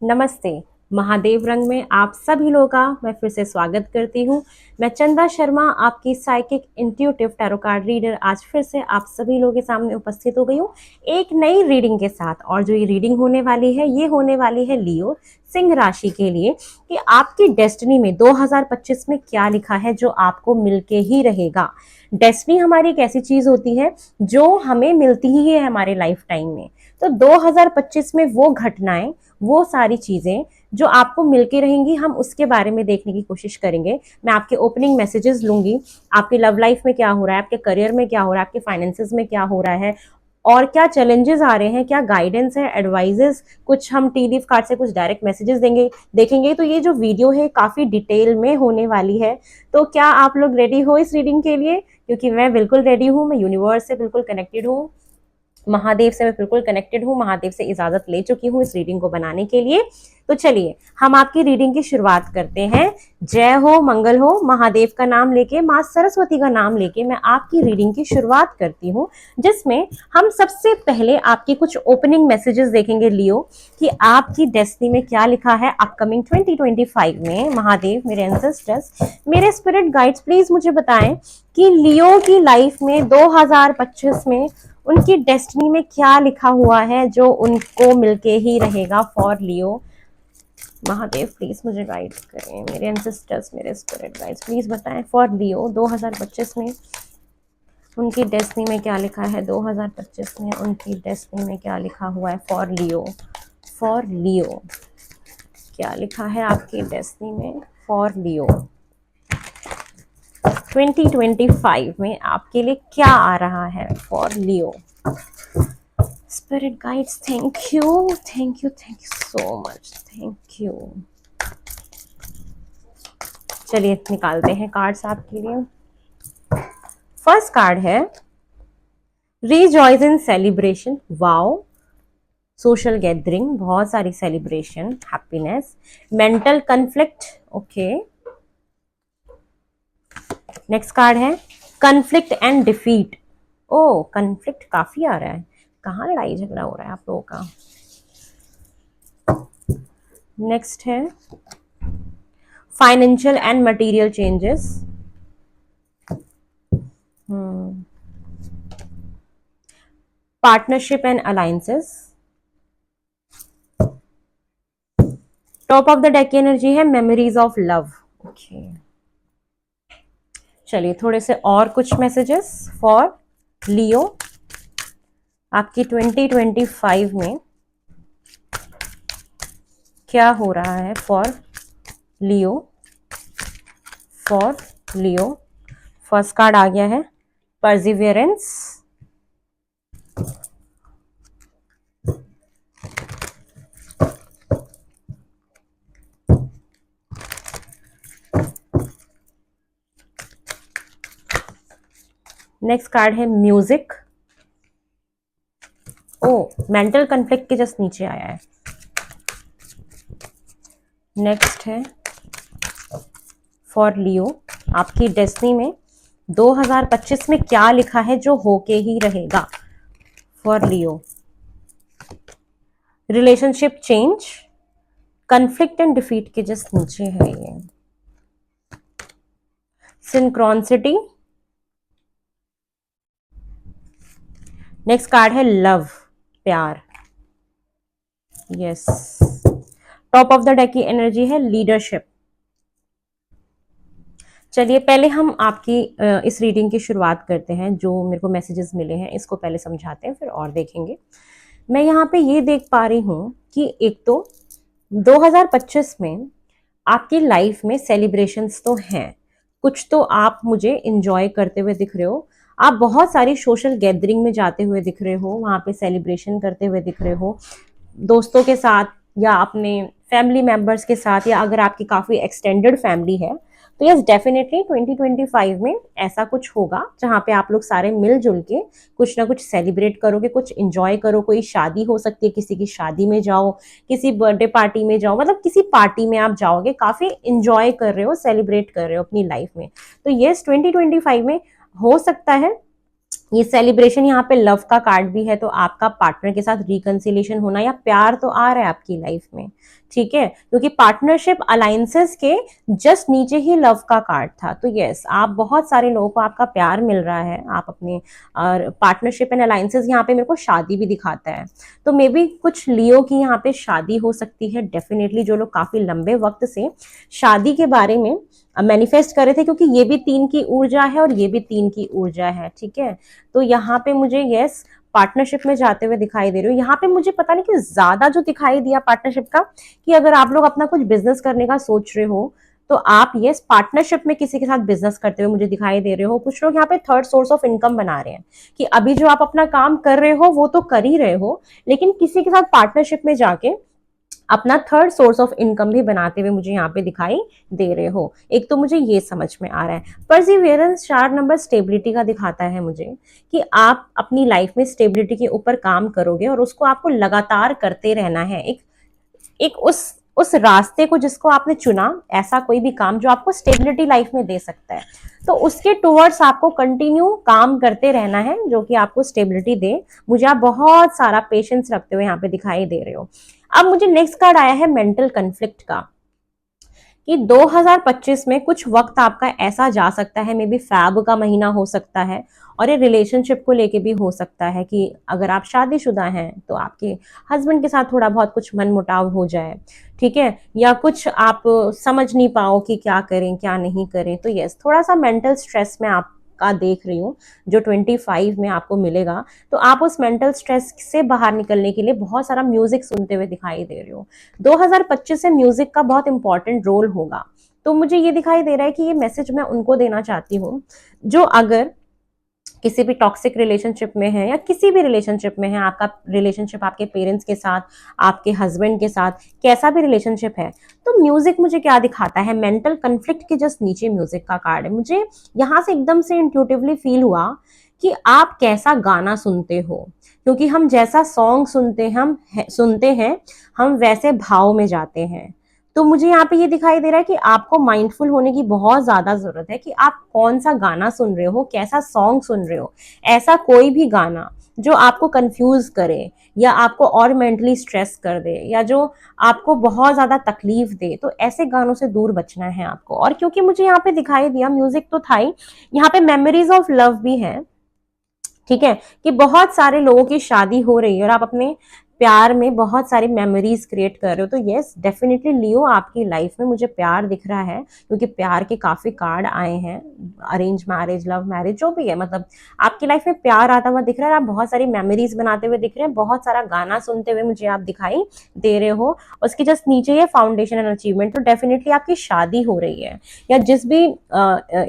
नमस्ते। महादेव रंग में आप सभी लोगों का मैं फिर से स्वागत करती हूँ। मैं चंदा शर्मा, आपकी psychic intuitive tarot card reader, आज फिर से आप सभी लोगों के सामने उपस्थित हो गई हूँ एक नई रीडिंग के साथ। और जो ये रीडिंग होने वाली है, ये होने वाली है लियो सिंह राशि के लिए कि आपकी डेस्टिनी में 2025 में क्या लिखा है जो आपको मिलके ही रहेगा। डेस्टिनी हमारी एक ऐसी चीज होती है जो हमें मिलती ही है हमारे लाइफ टाइम में। तो 2025 में वो घटनाएं, वो सारी चीजें जो आपको मिलके रहेंगी, हम उसके बारे में देखने की कोशिश करेंगे। मैं आपके ओपनिंग मैसेजेस लूंगी, आपकी लव लाइफ में क्या हो रहा है, आपके करियर में क्या हो रहा है, आपके फाइनेंसेस में क्या हो रहा है, और क्या चैलेंजेस आ रहे हैं, क्या गाइडेंस है, एडवाइजेस, कुछ हम टी लीफ कार्ड से कुछ डायरेक्ट मैसेजेस देंगे देखेंगे। तो ये जो वीडियो है काफी डिटेल में होने वाली है। तो क्या आप लोग रेडी हो इस रीडिंग के लिए? क्योंकि मैं बिल्कुल रेडी हूँ, मैं यूनिवर्स से बिल्कुल कनेक्टेड हूँ, महादेव से मैं बिल्कुल कनेक्टेड हूँ, महादेव से इजाजत ले चुकी हूँ इस रीडिंग को बनाने के लिए। तो चलिए हम आपकी रीडिंग की शुरुआत करते हैं। जय हो, मंगल हो, महादेव का नाम लेके, माँ सरस्वती का नाम लेके मैं आपकी रीडिंग की शुरुआत करती हूँ, जिसमें हम सबसे पहले आपके कुछ ओपनिंग मैसेजेस देखेंगे लियो, कि आपकी डेस्टिनी में क्या लिखा है अपकमिंग 2025 में। महादेव, मेरे एंसेस्टर्स, मेरे स्पिरिट गाइड्स, प्लीज मुझे बताएं कि लियो की लाइफ में 2025 में उनकी डेस्टिनी में क्या लिखा हुआ है जो उनको मिलके ही रहेगा फॉर लियो। महादेव प्लीज मुझे गाइड करें, मेरे एंसेस्टर्स, मेरे स्पिरिट गाइड्स, प्लीज बताएं फॉर लियो 2025 में उनकी डेस्टिनी में क्या लिखा है। 2025 में उनकी डेस्टिनी में क्या लिखा हुआ है फॉर लियो। फॉर लियो क्या लिखा है आपकी डेस्टिनी में फॉर लियो 2025 में आपके लिए क्या आ रहा है for Leo. Spirit guides, thank you, thank you, thank you so much, thank you. चलिए निकालते हैं कार्ड्स आपके लिए। फर्स्ट कार्ड है rejoice in celebration. Wow, social gathering, बहुत सारी celebration, happiness, mental conflict. Okay, next card है conflict and defeat. Oh, conflict काफी आ रहा है, कहाँ लड़ाई झगड़ा हो रहा है आप लोगों का। नेक्स्ट है financial and material changes. Partnership and alliances. Top of the deck की एनर्जी है मेमोरीज ऑफ लव। ओके, चलिए थोड़े से और कुछ मैसेजेस फॉर लियो आपकी 2025 में क्या हो रहा है for Leo. For Leo first card आ गया है परसिवियरेंस। नेक्स्ट कार्ड है म्यूजिक। ओ, मेंटल कन्फ्लिक्ट के जस्ट नीचे आया है। नेक्स्ट है फॉर लियो आपकी डेस्टिनी में 2025 में क्या लिखा है जो होके ही रहेगा for Leo. Relationship change, conflict and defeat के जस्ट नीचे है ये। सिंक्रोनिसिटी। नेक्स्ट कार्ड है लव, प्यार। Yes, top of the deck की एनर्जी है लीडरशिप। चलिए पहले हम आपकी इस रीडिंग की शुरुआत करते हैं। जो मेरे को मैसेजेस मिले हैं इसको पहले समझाते हैं, फिर और देखेंगे। मैं यहाँ पे ये देख पा रही हूँ कि एक तो 2025 में आपकी लाइफ में सेलिब्रेशंस तो हैं, कुछ तो आप मुझे इंजॉय करते हुए दिख रहे हो। आप बहुत सारी सोशल गैदरिंग में जाते हुए दिख रहे हो, वहाँ पे सेलिब्रेशन करते हुए दिख रहे हो, दोस्तों के साथ या अपने फैमिली मेंबर्स के साथ, या अगर आपकी काफ़ी एक्सटेंडेड फैमिली है तो यस डेफिनेटली 2025 में ऐसा कुछ होगा जहाँ पे आप लोग सारे मिलजुल के कुछ ना कुछ सेलिब्रेट करोगे, कुछ इंजॉय करो। कोई शादी हो सकती है, किसी की शादी में जाओ, किसी बर्थडे पार्टी में जाओ, मतलब किसी पार्टी में आप जाओगे, काफ़ी इंजॉय कर रहे हो, सेलिब्रेट कर रहे हो अपनी लाइफ में। तो यस 2025 में हो सकता है ये सेलिब्रेशन यहाँ पे लव का कार्ड भी है, तो आपका पार्टनर के साथ रिकंसिलिएशन होना या प्यार तो आ रहा है आपकी लाइफ में, ठीक है, क्योंकि पार्टनरशिप अलायंसेस के जस्ट नीचे ही लव का कार्ड था। तो यस, आप बहुत सारे लोगों को आपका प्यार मिल रहा है, आप अपने पार्टनरशिप एंड अलायंसेस, यहाँ पे मेरे को शादी भी दिखाता है, तो मे बी कुछ लियो की यहाँ पे शादी हो सकती है डेफिनेटली, जो लोग काफी लंबे वक्त से शादी के बारे में मैनिफेस्ट कर रहे थे, क्योंकि ये भी 3 की ऊर्जा है और ये भी 3 की ऊर्जा है, ठीक है। तो यहाँ पे मुझे यस पार्टनरशिप में जाते हुए दिखाई दे रहे हो। यहाँ पे मुझे पता नहीं क्यों ज्यादा जो दिखाई दिया पार्टनरशिप का, कि अगर आप लोग अपना कुछ बिजनेस करने का सोच रहे हो तो आप यस पार्टनरशिप में किसी के साथ बिजनेस करते हुए मुझे दिखाई दे रहे हो। कुछ लोग यहाँ पे थर्ड सोर्स ऑफ इनकम बना रहे हैं, कि अभी जो आप अपना काम कर रहे हो वो तो कर ही रहे हो, लेकिन किसी के साथ पार्टनरशिप में जाके अपना थर्ड सोर्स ऑफ इनकम भी बनाते हुए मुझे यहाँ पे दिखाई दे रहे हो। एक तो मुझे ये समझ में आ रहा है। परसिवियरेंस 4 नंबर स्टेबिलिटी का दिखाता है मुझे, कि आप अपनी लाइफ में स्टेबिलिटी के ऊपर काम करोगे और उसको आपको लगातार करते रहना है। एक उस रास्ते को जिसको आपने चुना, ऐसा कोई भी काम जो आपको स्टेबिलिटी लाइफ में दे सकता है, तो उसके टुवर्ड्स आपको कंटिन्यू काम करते रहना है, जो कि आपको स्टेबिलिटी दे। मुझे आप बहुत सारा पेशेंस रखते हुए यहाँ पे दिखाई दे रहे हो। अब मुझे नेक्स्ट कार्ड आया है मेंटल कन्फ्लिक्ट का, कि 2025 में कुछ वक्त आपका ऐसा जा सकता है, मे बी फैब का महीना हो सकता है, और ये रिलेशनशिप को लेके भी हो सकता है, कि अगर आप शादीशुदा हैं तो आपके हस्बैंड के साथ थोड़ा बहुत कुछ मनमुटाव हो जाए, ठीक है, या कुछ आप समझ नहीं पाओ कि क्या करें क्या नहीं करें। तो यस, थोड़ा सा मेंटल स्ट्रेस में आप का देख रही हूँ जो 25 में आपको मिलेगा। तो आप उस मेंटल स्ट्रेस से बाहर निकलने के लिए बहुत सारा म्यूजिक सुनते हुए दिखाई दे रहे हो। 2025 से म्यूजिक का बहुत इंपॉर्टेंट रोल होगा। तो मुझे ये दिखाई दे रहा है कि ये मैसेज मैं उनको देना चाहती हूँ जो अगर किसी भी टॉक्सिक रिलेशनशिप में है या किसी भी रिलेशनशिप में है, आपका रिलेशनशिप आपके पेरेंट्स के साथ, आपके हस्बैंड के साथ, कैसा भी रिलेशनशिप है, तो म्यूजिक मुझे क्या दिखाता है, मेंटल कन्फ्लिक्ट के जस्ट नीचे म्यूजिक का कार्ड है। मुझे यहाँ से एकदम से इंट्यूटिवली फील हुआ कि आप कैसा गाना सुनते हो, क्योंकि हम जैसा सॉन्ग सुनते हैं हम वैसे भाव में जाते हैं। तो मुझे यहाँ पे ये दिखाई दे रहा है कि आपको माइंडफुल होने की बहुत ज्यादा जरूरत है, कि आप कौन सा गाना सुन रहे हो, कैसा सॉन्ग सुन रहे हो। ऐसा कोई भी गाना जो आपको कंफ्यूज करे या आपको और मेंटली स्ट्रेस कर दे या जो आपको बहुत ज्यादा तकलीफ दे, तो ऐसे गानों से दूर बचना है आपको। और क्योंकि मुझे यहाँ पे दिखाई दिया म्यूजिक तो था ही, यहाँ पे मेमोरीज ऑफ लव भी है, ठीक है, कि बहुत सारे लोगों की शादी हो रही है और आप अपने प्यार में बहुत सारी मेमोरीज क्रिएट कर रहे हो। तो यस डेफिनेटली लियो, आपकी लाइफ में मुझे प्यार दिख रहा है, क्योंकि प्यार के काफी कार्ड आए हैं, अरेंज मैरिज, लव मैरिज, जो भी है, मतलब आपकी लाइफ में प्यार आता हुआ दिख रहा है। आप बहुत सारी मेमोरीज बनाते हुए दिख रहे हैं, बहुत सारा गाना सुनते हुए मुझे आप दिखाई दे रहे हो। उसके जस्ट नीचे ये फाउंडेशन एंड अचीवमेंट, तो डेफिनेटली आपकी शादी हो रही है, या जिस भी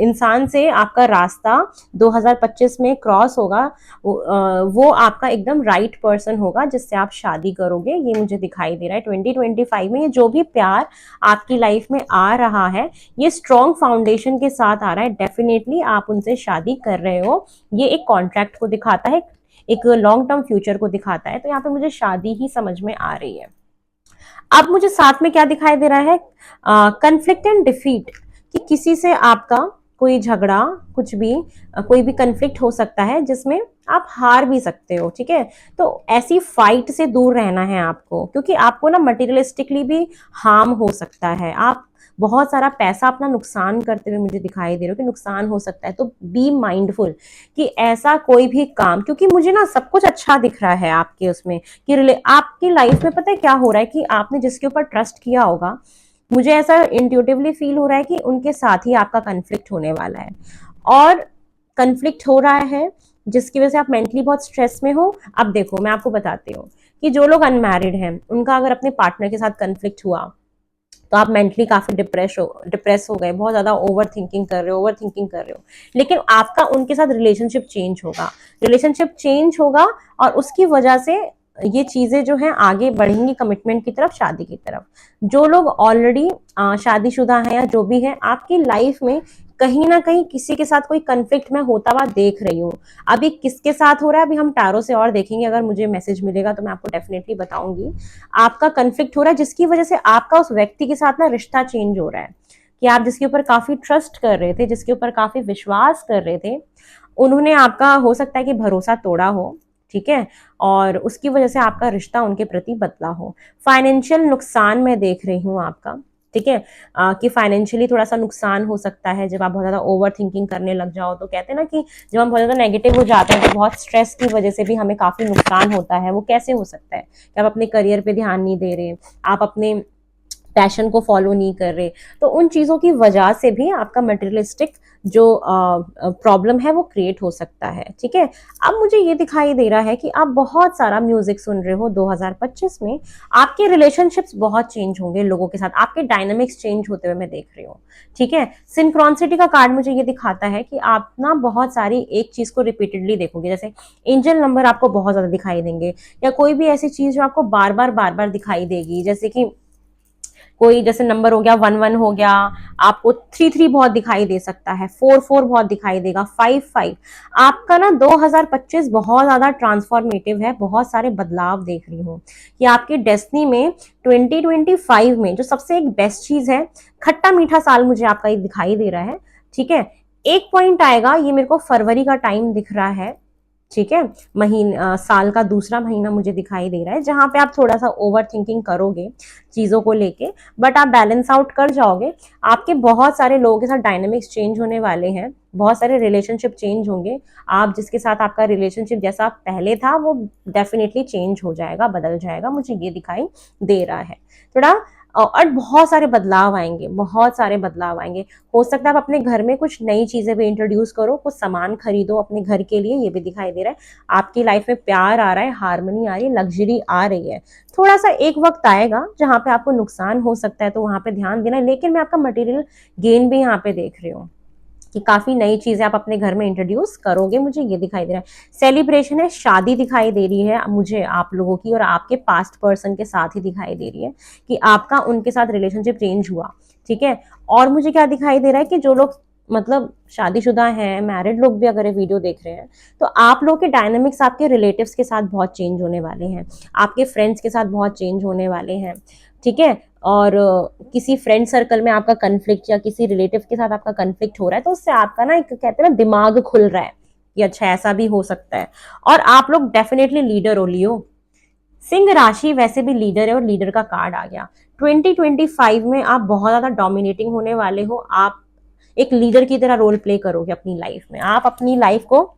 इंसान से आपका रास्ता 2025 में क्रॉस होगा वो आपका एकदम राइट पर्सन होगा जिससे आप शादी करोगे। ये मुझे दिखाई दे रहा है 2025 में। ये जो भी प्यार आपकी लाइफ में आ रहा है, ये स्ट्रॉन्ग फाउंडेशन के साथ आ रहा है, डेफिनेटली आप उनसे शादी कर रहे हो। ये एक कॉन्ट्रैक्ट को दिखाता है, एक लॉन्ग टर्म फ्यूचर को दिखाता है। तो यहाँ पे मुझे शादी ही समझ में आ रही है। अब मुझे साथ में क्या दिखाई दे रहा है, कन्फ्लिक्ट एंड डिफीट, कि किसी से आपका कोई झगड़ा, कुछ भी कोई भी कन्फ्लिक्ट हो सकता है जिसमें आप हार भी सकते हो, ठीक है। तो ऐसी फाइट से दूर रहना है आपको, क्योंकि आपको ना मटेरियलिस्टिकली भी हार्म हो सकता है। आप बहुत सारा पैसा अपना नुकसान करते हुए मुझे दिखाई दे रहे हो कि नुकसान हो सकता है। तो बी माइंडफुल कि ऐसा कोई भी काम, क्योंकि मुझे ना सब कुछ अच्छा दिख रहा है आपके उसमें, कि आपकी लाइफ में पता है क्या हो रहा है, कि आपने जिसके ऊपर ट्रस्ट किया होगा, मुझे ऐसा इंट्यूटिवली फील हो रहा है कि उनके साथ ही आपका कन्फ्लिक्ट होने वाला है, और कन्फ्लिक्ट हो रहा है जिसकी वजह से आप मेंटली बहुत स्ट्रेस में हो। अब देखो मैं आपको बताती हूँ कि जो लोग अनमैरिड हैं उनका अगर अपने पार्टनर के साथ कन्फ्लिक्ट हुआ तो आप मेंटली काफी डिप्रेस हो गए, बहुत ज्यादा ओवर थिंकिंग कर रहे हो, लेकिन आपका उनके साथ रिलेशनशिप चेंज होगा और उसकी वजह से ये चीजें जो हैं आगे बढ़ेंगी कमिटमेंट की तरफ, शादी की तरफ। जो लोग ऑलरेडी शादीशुदा हैं या जो भी है, आपकी लाइफ में कहीं ना कहीं किसी के साथ कोई कंफ्लिक्ट में होता हुआ देख रही हूँ। अभी किसके साथ हो रहा है, अभी हम टैरो से और देखेंगे, अगर मुझे मैसेज मिलेगा तो मैं आपको डेफिनेटली बताऊंगी। आपका कंफ्लिक्ट हो रहा है जिसकी वजह से आपका उस व्यक्ति के साथ ना रिश्ता चेंज हो रहा है, कि आप जिसके ऊपर काफी ट्रस्ट कर रहे थे, जिसके ऊपर काफी विश्वास कर रहे थे, उन्होंने आपका हो सकता है कि भरोसा तोड़ा हो, ठीक है, और उसकी वजह से आपका रिश्ता उनके प्रति बदला हो। फाइनेंशियल नुकसान मैं देख रही हूँ आपका, ठीक है, कि फाइनेंशियली थोड़ा सा नुकसान हो सकता है जब आप बहुत ज्यादा ओवर थिंकिंग करने लग जाओ। तो कहते हैं ना कि जब हम बहुत ज्यादा नेगेटिव हो जाते हैं तो बहुत स्ट्रेस की वजह से भी हमें काफी नुकसान होता है। वो कैसे हो सकता है कि आप अपने करियर पे ध्यान नहीं दे रहे, आप अपने पैशन को फॉलो नहीं कर रहे, तो उन चीजों की वजह से भी आपका मटेरियलिस्टिक जो प्रॉब्लम है वो क्रिएट हो सकता है, ठीक है। अब मुझे ये दिखाई दे रहा है कि आप बहुत सारा म्यूजिक सुन रहे हो 2025 में, आपके रिलेशनशिप्स बहुत चेंज होंगे लोगों के साथ, आपके डायनामिक्स चेंज होते हुए मैं देख रही हूँ, ठीक है। सिंक्रोनिसिटी का कार्ड मुझे ये दिखाता है कि आप ना बहुत सारी एक चीज को रिपीटेडली देखोगे, जैसे एंजल नंबर आपको बहुत ज्यादा दिखाई देंगे, या कोई भी ऐसी चीज जो आपको बार बार दिखाई देगी, जैसे कि कोई जैसे नंबर हो गया 11 हो गया, आपको 33 बहुत दिखाई दे सकता है, 44 बहुत दिखाई देगा, 55। आपका ना 2025 बहुत ज्यादा ट्रांसफॉर्मेटिव है, बहुत सारे बदलाव देख रही हूँ कि आपकी डेस्टिनी में 2025 में जो सबसे एक बेस्ट चीज है, खट्टा मीठा साल मुझे आपका ये दिखाई दे रहा है, ठीक है। एक पॉइंट आएगा, ये मेरे को फरवरी का टाइम दिख रहा है, ठीक है, साल का दूसरा महीना मुझे दिखाई दे रहा है, जहां पे आप थोड़ा सा ओवर थिंकिंग करोगे चीजों को लेके, बट आप बैलेंस आउट कर जाओगे। आपके बहुत सारे लोगों के साथ डायनेमिक्स चेंज होने वाले हैं, बहुत सारे रिलेशनशिप चेंज होंगे। आप जिसके साथ आपका रिलेशनशिप जैसा पहले था वो डेफिनेटली चेंज हो जाएगा, बदल जाएगा, मुझे ये दिखाई दे रहा है थोड़ा। और बहुत सारे बदलाव आएंगे, बहुत सारे बदलाव आएंगे। हो सकता है आप अपने घर में कुछ नई चीजें भी इंट्रोड्यूस करो, कुछ सामान खरीदो अपने घर के लिए, ये भी दिखाई दे रहा है। आपकी लाइफ में प्यार आ रहा है, हार्मनी आ रही है, लग्जरी आ रही है। थोड़ा सा एक वक्त आएगा जहां पे आपको नुकसान हो सकता है, तो वहां पे ध्यान देना है, लेकिन मैं आपका मटेरियल गेन भी यहाँ पे देख रही हूँ कि काफी नई चीजें आप अपने घर में इंट्रोड्यूस करोगे, मुझे ये दिखाई दे रहा है। सेलिब्रेशन है, शादी दिखाई दे रही है मुझे आप लोगों की, और आपके पास्ट पर्सन के साथ ही दिखाई दे रही है कि आपका उनके साथ रिलेशनशिप चेंज हुआ, ठीक है। और मुझे क्या दिखाई दे रहा है कि जो लोग मतलब शादीशुदा हैं, मैरिड लोग भी अगर ये वीडियो देख रहे हैं, तो आप लोग के डायनामिक्स आपके रिलेटिव्स के साथ बहुत चेंज होने वाले हैं, आपके फ्रेंड्स के साथ बहुत चेंज होने वाले हैं, ठीक है। और किसी फ्रेंड सर्कल में आपका कन्फ्लिक्ट या किसी रिलेटिव के साथ आपका कन्फ्लिक्ट हो रहा है, तो उससे आपका ना एक कहते हैं ना दिमाग खुल रहा है कि अच्छा ऐसा भी हो सकता है। और आप लोग डेफिनेटली लीडर हो लियो। सिंह राशि वैसे भी लीडर है और लीडर का कार्ड आ गया। 2025 में आप बहुत ज्यादा डोमिनेटिंग होने वाले हो, आप एक लीडर की तरह रोल प्ले करोगे अपनी लाइफ में, आप अपनी लाइफ को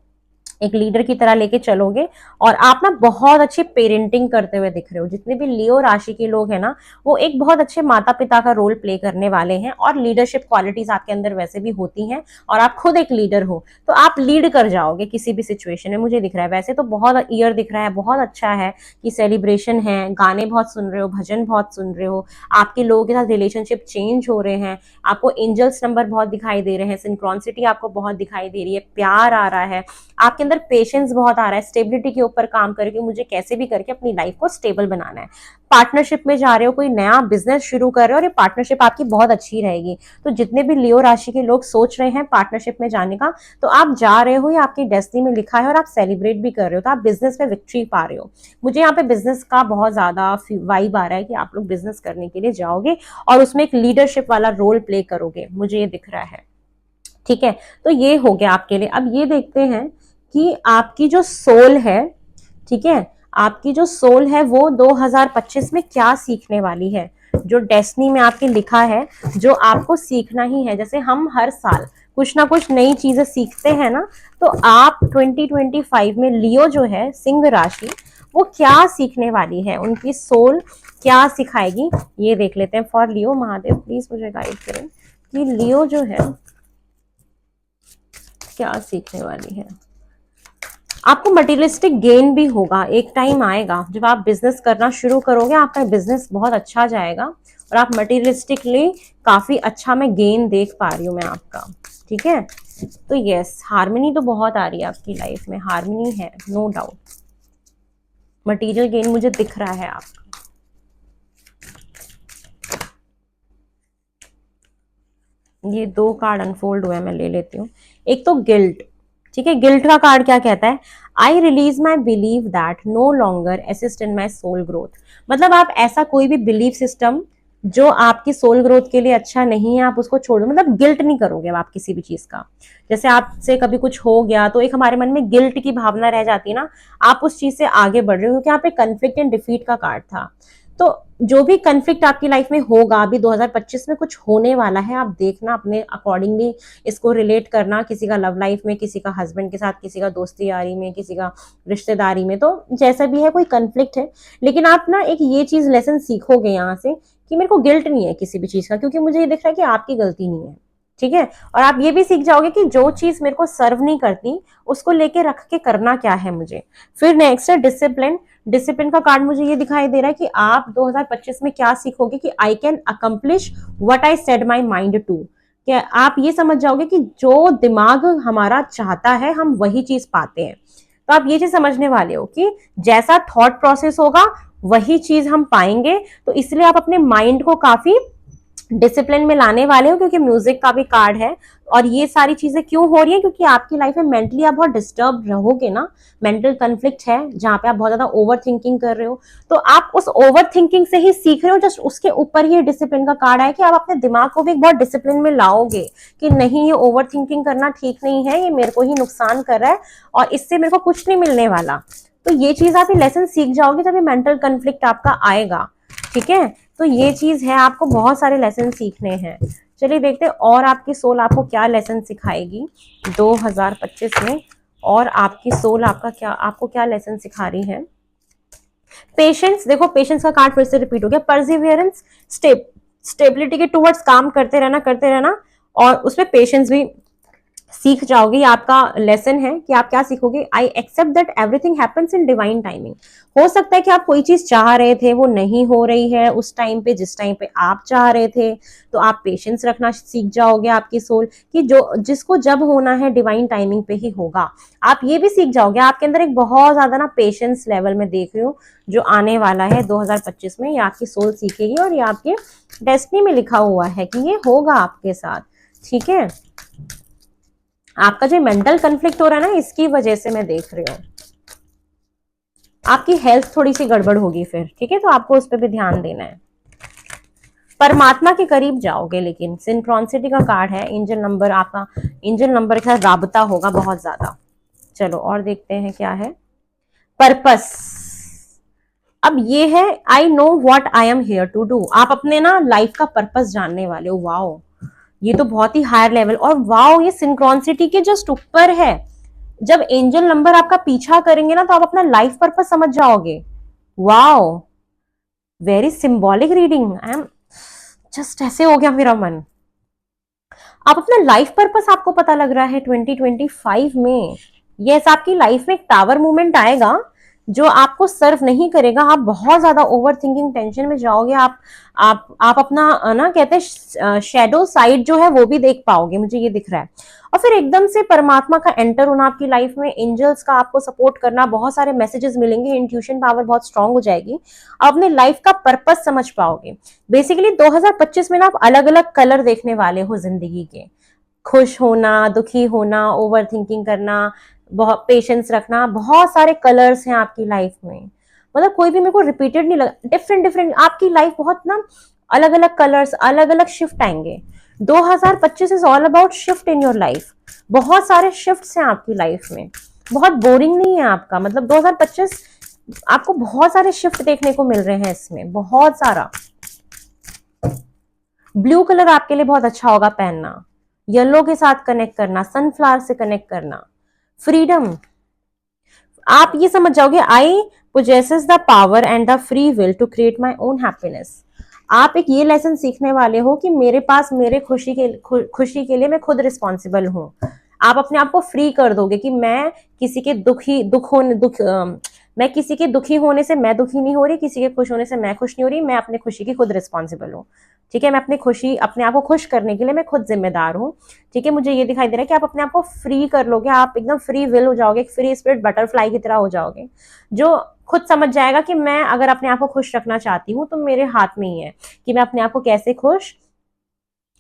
एक लीडर की तरह लेके चलोगे, और आप ना बहुत अच्छे पेरेंटिंग करते हुए दिख रहे हो। जितने भी लियो राशि के लोग हैं ना, वो एक बहुत अच्छे माता पिता का रोल प्ले करने वाले हैं, और लीडरशिप क्वालिटीज आपके अंदर वैसे भी होती हैं, और आप खुद एक लीडर हो, तो आप लीड कर जाओगे किसी भी सिचुएशन में, मुझे दिख रहा है। वैसे तो बहुत ईयर दिख रहा है, बहुत अच्छा है कि सेलिब्रेशन है, गाने बहुत सुन रहे हो, भजन बहुत सुन रहे हो, आपके लोगों के साथ रिलेशनशिप चेंज हो रहे हैं, आपको एंजल्स नंबर बहुत दिखाई दे रहे हैं, सिंक्रोनिसिटी आपको बहुत दिखाई दे रही है, प्यार आ रहा है, आपके अंदर पेशेंस बहुत आ रहा है, स्टेबिलिटी के ऊपर काम करके मुझे कैसे भी करके अपनी लाइफ को स्टेबल बनाना है। पार्टनरशिप में जा रहे हो, कोई नया बिजनेस शुरू कर रहे हो, और ये पार्टनरशिप आपकी बहुत अच्छी रहेगी। तो जितने भी लियो राशि के लोग सोच रहे हैं पार्टनरशिप में जाने का, तो आप जा रहे हो, ये आपकी डेस्टिनी में लिखा है, और आप सेलिब्रेट भी कर रहे हो, तो आप बिजनेस में विक्ट्री पा रहे हो। मुझे यहाँ पे बिजनेस का बहुत ज्यादा वाइब आ रहा है कि आप लोग बिजनेस करने के लिए जाओगे और उसमें एक लीडरशिप वाला रोल प्ले करोगे, मुझे ये दिख रहा है, ठीक है। तो ये हो गया आपके लिए। अब ये देखते हैं कि आपकी जो सोल है, ठीक है, आपकी जो सोल है वो 2025 में क्या सीखने वाली है, जो डेस्टिनी में आपके लिखा है, जो आपको सीखना ही है। जैसे हम हर साल कुछ ना कुछ नई चीजें सीखते हैं ना, तो आप 2025 में लियो जो है सिंह राशि, वो क्या सीखने वाली है, उनकी सोल क्या सिखाएगी, ये देख लेते हैं। फॉर लियो, महादेव प्लीज मुझे गाइड करें कि लियो जो है क्या सीखने वाली है। आपको मटेरियलिस्टिक गेन भी होगा, एक टाइम आएगा जब आप बिजनेस करना शुरू करोगे, आपका बिजनेस बहुत अच्छा जाएगा, और आप मटेरियलिस्टिकली काफी अच्छा मैं गेन देख पा रही हूँ मैं आपका, ठीक है। तो यस, हार्मनी तो बहुत आ रही है आपकी लाइफ में, हार्मनी है नो डाउट, मटेरियल गेन मुझे दिख रहा है आपका। ये दो कार्ड अनफोल्ड हुए, मैं ले लेती हूँ। एक तो गिल्ट, ठीक है, गिल्ट का कार्ड क्या कहता है, I release my believe that no longer assist in my soul growth. मतलब आप ऐसा कोई भी बिलीव सिस्टम जो आपकी सोल ग्रोथ के लिए अच्छा नहीं है आप उसको छोड़ दो, मतलब गिल्ट नहीं करोगे अब आप किसी भी चीज का। जैसे आपसे कभी कुछ हो गया तो एक हमारे मन में गिल्ट की भावना रह जाती है ना, आप उस चीज से आगे बढ़ रहे हो, क्योंकि यहाँ पे कन्फ्लिक्ट एंड डिफीट का कार्ड था। तो जो भी कन्फ्लिक्ट आपकी लाइफ में होगा, अभी 2025 में कुछ होने वाला है, आप देखना अपने अकॉर्डिंगली इसको रिलेट करना, किसी का लव लाइफ में, किसी का हस्बैंड के साथ, किसी का दोस्ती यारी में, किसी का रिश्तेदारी में, तो जैसा भी है कोई कन्फ्लिक्ट है। लेकिन आप ना एक ये चीज लेसन सीखोगे यहाँ से कि मेरे को गिल्ट नहीं है किसी भी चीज का, क्योंकि मुझे ये दिख रहा है कि आपकी गलती नहीं है। ठीक है, और आप ये भी सीख जाओगे कि जो चीज मेरे को सर्व नहीं करती उसको लेके रख के करना क्या है मुझे। फिर नेक्स्ट है डिसिप्लिन। डिसिप्लिन का कार्ड मुझे ये दिखाई दे रहा है कि आप 2025 में क्या सीखोगे कि I can accomplish what I said my mind to. क्या आप ये समझ जाओगे कि जो दिमाग हमारा चाहता है हम वही चीज पाते हैं। तो आप ये चीज समझने वाले हो कि जैसा थॉट प्रोसेस होगा वही चीज हम पाएंगे। तो इसलिए आप अपने माइंड को काफी डिसिप्लिन में लाने वाले हो, क्योंकि म्यूजिक का भी कार्ड है। और ये सारी चीजें क्यों हो रही है, क्योंकि आपकी लाइफ में मेंटली आप बहुत डिस्टर्ब रहोगे ना, मेंटल कन्फ्लिक्ट है जहां पे आप बहुत ज्यादा ओवर थिंकिंग कर रहे हो। तो आप उस ओवर थिंकिंग से ही सीख रहे हो, जस्ट उसके ऊपर ही डिसिप्लिन का कार्ड है कि आप अपने दिमाग को भी एक बहुत डिसिप्लिन में लाओगे कि नहीं, ये ओवर थिंकिंग करना ठीक नहीं है, ये मेरे को ही नुकसान कर रहा है और इससे मेरे को कुछ नहीं मिलने वाला। तो ये चीज आप ये लेसन सीख जाओगे जब ये मेंटल कन्फ्लिक्ट आपका आएगा। ठीक है, तो ये चीज है, आपको बहुत सारे लेसन सीखने हैं। चलिए देखते हैं और आपकी सोल आपको क्या लेसन सिखाएगी 2025 में, और आपकी सोल आपको क्या लेसन सिखा रही है। पेशेंस, देखो पेशेंस का कार्ड फिर से रिपीट हो गया। परसिवियरेंस, स्टेबिलिटी के टूवर्ड्स काम करते रहना और उसमें पेशेंस भी सीख जाओगे। आपका लेसन है कि आप क्या सीखोगे, I accept that everything happens in divine timing. हो सकता है कि आप कोई चीज चाह रहे थे वो नहीं हो रही है उस टाइम पे जिस टाइम पे आप चाह रहे थे, तो आप पेशेंस रखना सीख जाओगे। आपकी सोल कि जो जिसको जब होना है डिवाइन टाइमिंग पे ही होगा। आप ये भी सीख जाओगे, आपके अंदर एक बहुत ज्यादा ना पेशेंस लेवल में देख रही हूँ जो आने वाला है 2025 में, ये आपकी सोल सीखेगी और ये आपके डेस्टिनी में लिखा हुआ है कि ये होगा आपके साथ। ठीक है, आपका जो मेंटल कन्फ्लिक्ट हो रहा है ना, इसकी वजह से मैं देख रही हूँ आपकी हेल्थ थोड़ी सी गड़बड़ होगी फिर। ठीक है, तो आपको उस पर भी ध्यान देना है। परमात्मा के करीब जाओगे, लेकिन सिंक्रोनिसिटी का कार्ड है, एंजल नंबर, आपका एंजल नंबर के साथ राबता होगा बहुत ज्यादा। चलो और देखते हैं क्या है। पर्पस, अब ये है I know what I am here to do. आप अपने ना लाइफ का पर्पस जानने वाले हो। वाओ, ये तो बहुत ही हायर लेवल, और वाओ ये सिंक्रोनिसिटी के जस्ट ऊपर है। जब एंजल नंबर आपका पीछा करेंगे ना तो आप अपना लाइफ पर्पस समझ जाओगे। Wow, very symbolic reading. I am just ऐसे हो गया मेरा मन। आप अपना लाइफ पर्पस आपको पता लग रहा है 2025 में। यस, आपकी लाइफ में एक टावर मूवमेंट आएगा जो आपको सर्व नहीं करेगा। आप बहुत ज्यादा ओवर थिंकिंग टेंशन में जाओगे। आप अपना ना कहते हैं शेडो साइड जो है वो भी देख पाओगे, मुझे ये दिख रहा है। और फिर एकदम से परमात्मा का एंटर होना आपकी लाइफ में, एंजल्स का आपको सपोर्ट करना, बहुत सारे मैसेजेस मिलेंगे, इंट्यूशन पावर बहुत स्ट्रांग हो जाएगी। आप अपने लाइफ का पर्पस समझ पाओगे। बेसिकली 2025 में ना आप अलग अलग कलर देखने वाले हो जिंदगी के। खुश होना, दुखी होना, ओवर थिंकिंग करना, बहुत पेशेंस रखना, बहुत सारे कलर्स हैं आपकी लाइफ में। मतलब कोई भी मेरे को रिपीटेड नहीं लगा, डिफरेंट डिफरेंट आपकी लाइफ बहुत ना अलग अलग कलर्स, अलग अलग शिफ्ट आएंगे। 2025 is all about shift in your life. बहुत सारे शिफ्ट्स हैं आपकी लाइफ में, बहुत बोरिंग नहीं है आपका। मतलब 2025 आपको बहुत सारे शिफ्ट देखने को मिल रहे हैं इसमें, बहुत सारा। ब्लू कलर आपके लिए बहुत अच्छा होगा पहनना, येलो के साथ कनेक्ट करना, सनफ्लावर से कनेक्ट करना, फ्रीडम। आप ये समझ जाओगे I possesses the power and the free will to create my own happiness. आप एक ये लेसन सीखने वाले हो कि मेरे पास मेरे खुशी के लिए मैं खुद रिस्पॉन्सिबल हूं। आप अपने आप को फ्री कर दोगे कि मैं किसी के मैं किसी के दुखी होने से मैं दुखी नहीं हो रही, किसी के खुश होने से मैं खुश नहीं हो रही, मैं अपनी खुशी की खुद रिस्पॉन्सिबल हूँ। ठीक है, मैं अपने आप को खुश करने के लिए मैं खुद जिम्मेदार हूँ। ठीक है, मुझे ये दिखाई दे रहा है कि आप अपने आप को फ्री कर लोगे, आप एकदम फ्री विल हो जाओगे, फ्री स्पिरिट बटरफ्लाई की तरह हो जाओगे, जो खुद समझ जाएगा कि मैं अगर अपने आप को खुश रखना चाहती हूँ तो मेरे हाथ में ही है कि मैं अपने आप को कैसे खुश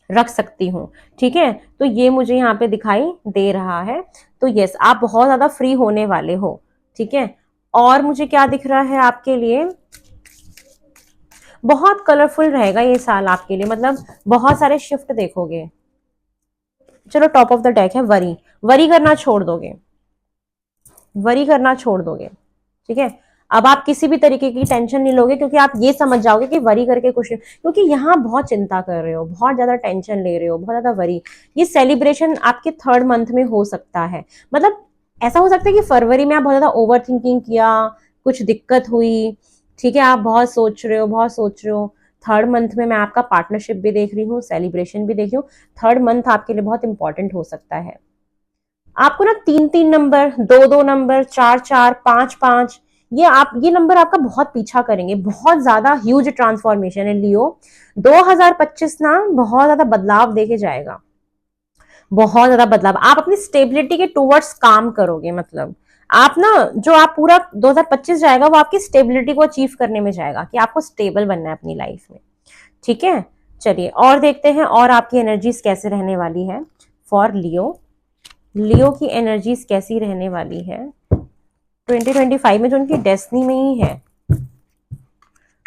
रख सकती हूँ। ठीक है, तो ये मुझे यहाँ पे दिखाई दे रहा है। तो यस, आप बहुत ज्यादा फ्री होने वाले हो। ठीक है, और मुझे क्या दिख रहा है आपके लिए, बहुत कलरफुल रहेगा ये साल आपके लिए, मतलब बहुत सारे शिफ्ट देखोगे। चलो टॉप ऑफ द डेक है वरी, वरी करना छोड़ दोगे, वरी करना छोड़ दोगे, ठीक है। अब आप किसी भी तरीके की टेंशन नहीं लोगे, क्योंकि आप ये समझ जाओगे कि वरी करके कुछ, क्योंकि यहाँ बहुत चिंता कर रहे हो, बहुत ज्यादा टेंशन ले रहे हो, बहुत ज्यादा वरी। ये सेलिब्रेशन आपके 3rd मंथ में हो सकता है, मतलब ऐसा हो सकता है कि फरवरी में आप बहुत ज्यादा ओवर थिंकिंग किया, कुछ दिक्कत हुई, ठीक है, आप बहुत सोच रहे हो, बहुत सोच रहे हो। 3rd मंथ में मैं आपका पार्टनरशिप भी देख रही हूँ, सेलिब्रेशन भी देख रही हूँ। 3rd मंथ आपके लिए बहुत इंपॉर्टेंट हो सकता है। आपको ना 3-3 नंबर, 2-2 नंबर, 4-4, 5-5, ये नंबर आपका बहुत पीछा करेंगे। बहुत ज्यादा ह्यूज ट्रांसफॉर्मेशन है लियो। 2025 ना बहुत ज्यादा बदलाव देके जाएगा, बहुत ज्यादा बदलाव। आप अपनी स्टेबिलिटी के टूवर्ड्स काम करोगे, मतलब आप ना, जो आप पूरा 2025 जाएगा वो आपकी स्टेबिलिटी को अचीव करने में जाएगा, कि आपको स्टेबल बनना है अपनी लाइफ में, ठीक है। चलिए और देखते हैं और आपकी एनर्जीज कैसे रहने वाली है फॉर लियो। लियो की एनर्जीज कैसी रहने वाली है 2025 में, जो उनकी डेस्टिनी में ही है।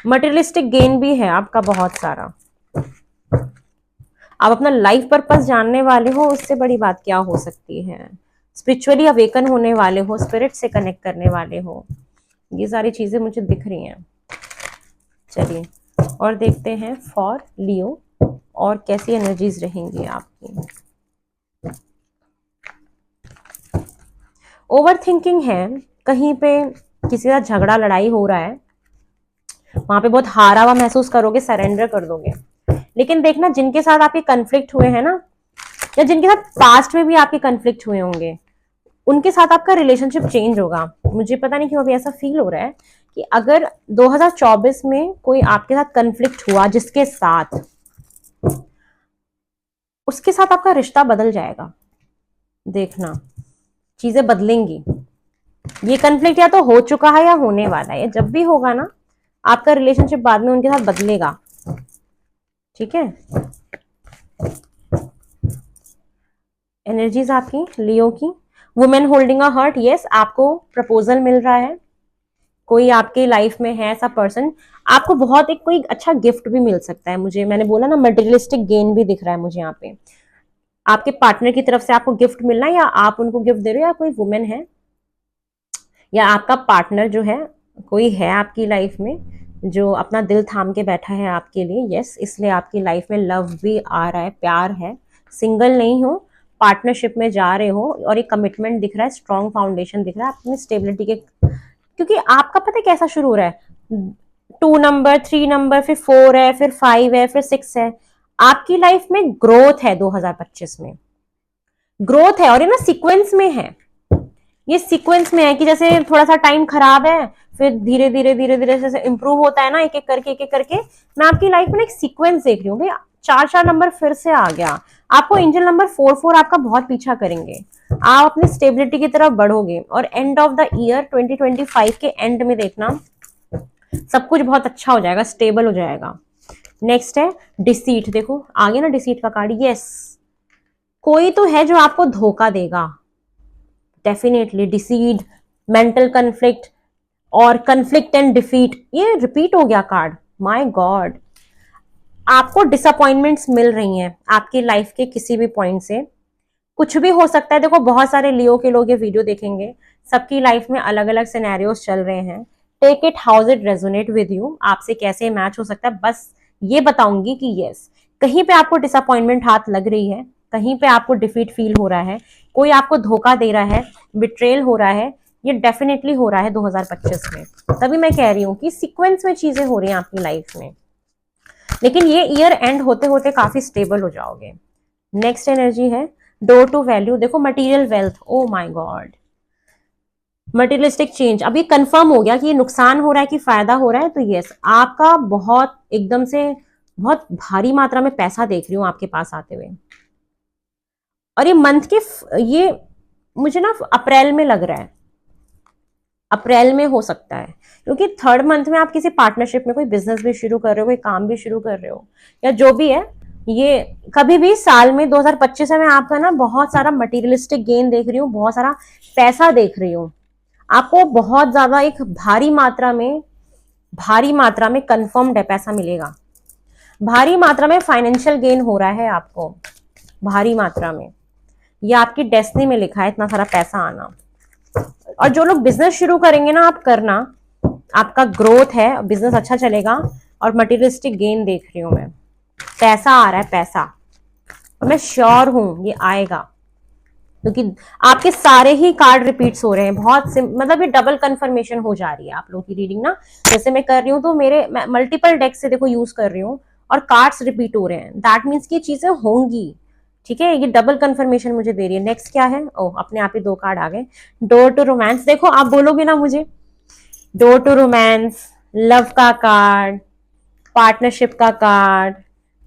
मटेरियलिस्टिक गेन भी है आपका बहुत सारा। आप अपना लाइफ पर्पस जानने वाले हो, उससे बड़ी बात क्या हो सकती है। स्पिरिचुअली अवेकन होने वाले हो, स्पिरिट से कनेक्ट करने वाले हो, ये सारी चीजें मुझे दिख रही हैं। चलिए और देखते हैं फॉर लियो और कैसी एनर्जीज रहेंगी आपकी। ओवर थिंकिंग है, कहीं पे किसी का झगड़ा लड़ाई हो रहा है, वहां पे बहुत हारा हुआ महसूस करोगे, सरेंडर कर दोगे। लेकिन देखना जिनके साथ आपके कन्फ्लिक्ट हुए हैं ना, या जिनके साथ पास्ट में भी आपके कन्फ्लिक्ट हुए होंगे, उनके साथ आपका रिलेशनशिप चेंज होगा। मुझे पता नहीं क्यों अभी ऐसा फील हो रहा है कि अगर 2024 में कोई आपके साथ कन्फ्लिक्ट हुआ, जिसके साथ, उसके साथ आपका रिश्ता बदल जाएगा। देखना चीजें बदलेंगी। ये कन्फ्लिक्ट या तो हो चुका है या होने वाला है, जब भी होगा ना आपका रिलेशनशिप बाद में उनके साथ बदलेगा, ठीक है। एनर्जीज आपकी लियो की, women holding a heart, yes, आपको प्रपोजल मिल रहा है, कोई आपके लाइफ में है ऐसा पर्सन। आपको बहुत एक कोई अच्छा गिफ्ट भी मिल सकता है, मुझे, मैंने बोला ना मटेरियलिस्टिक गेन भी दिख रहा है मुझे यहाँ पे। आपके पार्टनर की तरफ से आपको गिफ्ट मिलना है, या आप उनको गिफ्ट दे रहे हो, या कोई वुमेन है, या आपका पार्टनर जो है कोई है आपकी लाइफ में जो अपना दिल थाम के बैठा है आपके लिए, यस, इसलिए आपकी लाइफ में लव भी आ रहा है, प्यार है। सिंगल नहीं हो, पार्टनरशिप में जा रहे हो, और एक कमिटमेंट दिख रहा है, स्ट्रॉन्ग फाउंडेशन दिख रहा है अपनी स्टेबिलिटी के, क्योंकि आपका पता है कैसा शुरू हो रहा है, 2 नंबर, 3 नंबर, फिर 4 है, फिर 5 है, फिर 6 है। आपकी लाइफ में ग्रोथ है 2025 में, ग्रोथ है, और ये ना सीक्वेंस में है, ये सीक्वेंस में है कि जैसे थोड़ा सा टाइम खराब है, फिर धीरे धीरे धीरे धीरे जैसे इंप्रूव होता है ना, एक एक करके, एक एक करके। मैं आपकी लाइफ में एक सीक्वेंस देख रही हूँ भाई। 4-4 नंबर फिर से आ गया, आपको एंजल नंबर 4-4 आपका बहुत पीछा करेंगे, आप अपनी स्टेबिलिटी की तरफ बढ़ोगे, और एंड ऑफ द ईयर 2025 के एंड में देखना सब कुछ बहुत अच्छा हो जाएगा, स्टेबल हो जाएगा। नेक्स्ट है डिसीट, देखो आगे ना डिसीट का कार्ड, यस, कोई तो है जो आपको धोखा देगा, डेफिनेटली डिसीड, मेंटल कन्फ्लिक्ट, और कन्फ्लिक्ट एंड डिफीट, ये रिपीट हो गया कार्ड, माय गॉड। आपको डिसअपॉइंटमेंट्स मिल रही हैं आपकी लाइफ के किसी भी पॉइंट से, कुछ भी हो सकता है। देखो बहुत सारे लियो के लोग ये वीडियो देखेंगे, सबकी लाइफ में अलग अलग सिनेरियोस चल रहे हैं। Take it how's it resonate with you, आपसे कैसे मैच हो सकता है, बस ये बताऊंगी कि यस, कहीं पे आपको डिसअपॉइंटमेंट हाथ लग रही है, कहीं पे आपको डिफीट फील हो रहा है, कोई आपको धोखा दे रहा है, बिट्रेल हो रहा है, ये डेफिनेटली हो रहा है 2025 में। तभी मैं कह रही हूँ कि सीक्वेंस में चीजें हो रही हैं आपकी लाइफ में, लेकिन ये ईयर एंड होते होते काफी स्टेबल हो जाओगे। नेक्स्ट एनर्जी है डोर टू वैल्यू, देखो material wealth, oh my God, materialistic change. अब ये कंफर्म हो गया कि ये नुकसान हो रहा है कि फायदा हो रहा है, तो यस, आपका बहुत एकदम से बहुत भारी मात्रा में पैसा देख रही हूँ आपके पास आते हुए, और ये मंथ के ये मुझे ना अप्रैल में लग रहा है, अप्रैल में हो सकता है, क्योंकि 3rd मंथ में आप किसी पार्टनरशिप में कोई बिजनेस भी शुरू कर रहे हो, कोई काम भी शुरू कर रहे हो, या जो भी है, ये कभी भी साल में 2025 में आपका ना बहुत सारा मटेरियलिस्टिक गेन देख रही हूँ, बहुत सारा पैसा देख रही हूँ, आपको बहुत ज्यादा एक भारी मात्रा में भारी मात्रा में कंफर्म्ड है, पैसा मिलेगा। भारी मात्रा में फाइनेंशियल गेन हो रहा है आपको, भारी मात्रा में। ये आपकी डेस्टिनी में लिखा है, इतना सारा पैसा आना। और जो लोग बिजनेस शुरू करेंगे ना, आप करना, आपका ग्रोथ है, बिजनेस अच्छा चलेगा। और मटेरियलिस्टिक गेन देख रही हूं मैं, पैसा आ रहा है, पैसा। और मैं श्योर हूं ये आएगा, क्योंकि आपके सारे ही कार्ड रिपीट्स हो रहे हैं। बहुत मतलब ये डबल कंफर्मेशन हो जा रही है आप लोगों की रीडिंग ना। जैसे मैं कर रही हूँ तो मेरे मल्टीपल डेक से देखो यूज कर रही हूँ और कार्ड्स रिपीट हो रहे हैं, दैट मीन्स की चीजें होंगी। ठीक है, ये डबल कंफर्मेशन मुझे दे रही है। नेक्स्ट क्या है? ओह, अपने आप ही 2 कार्ड आ गए। Door to romance. देखो आप बोलोगे ना मुझे, डोर टू रोमांस, लव का कार्ड, पार्टनरशिप का कार्ड,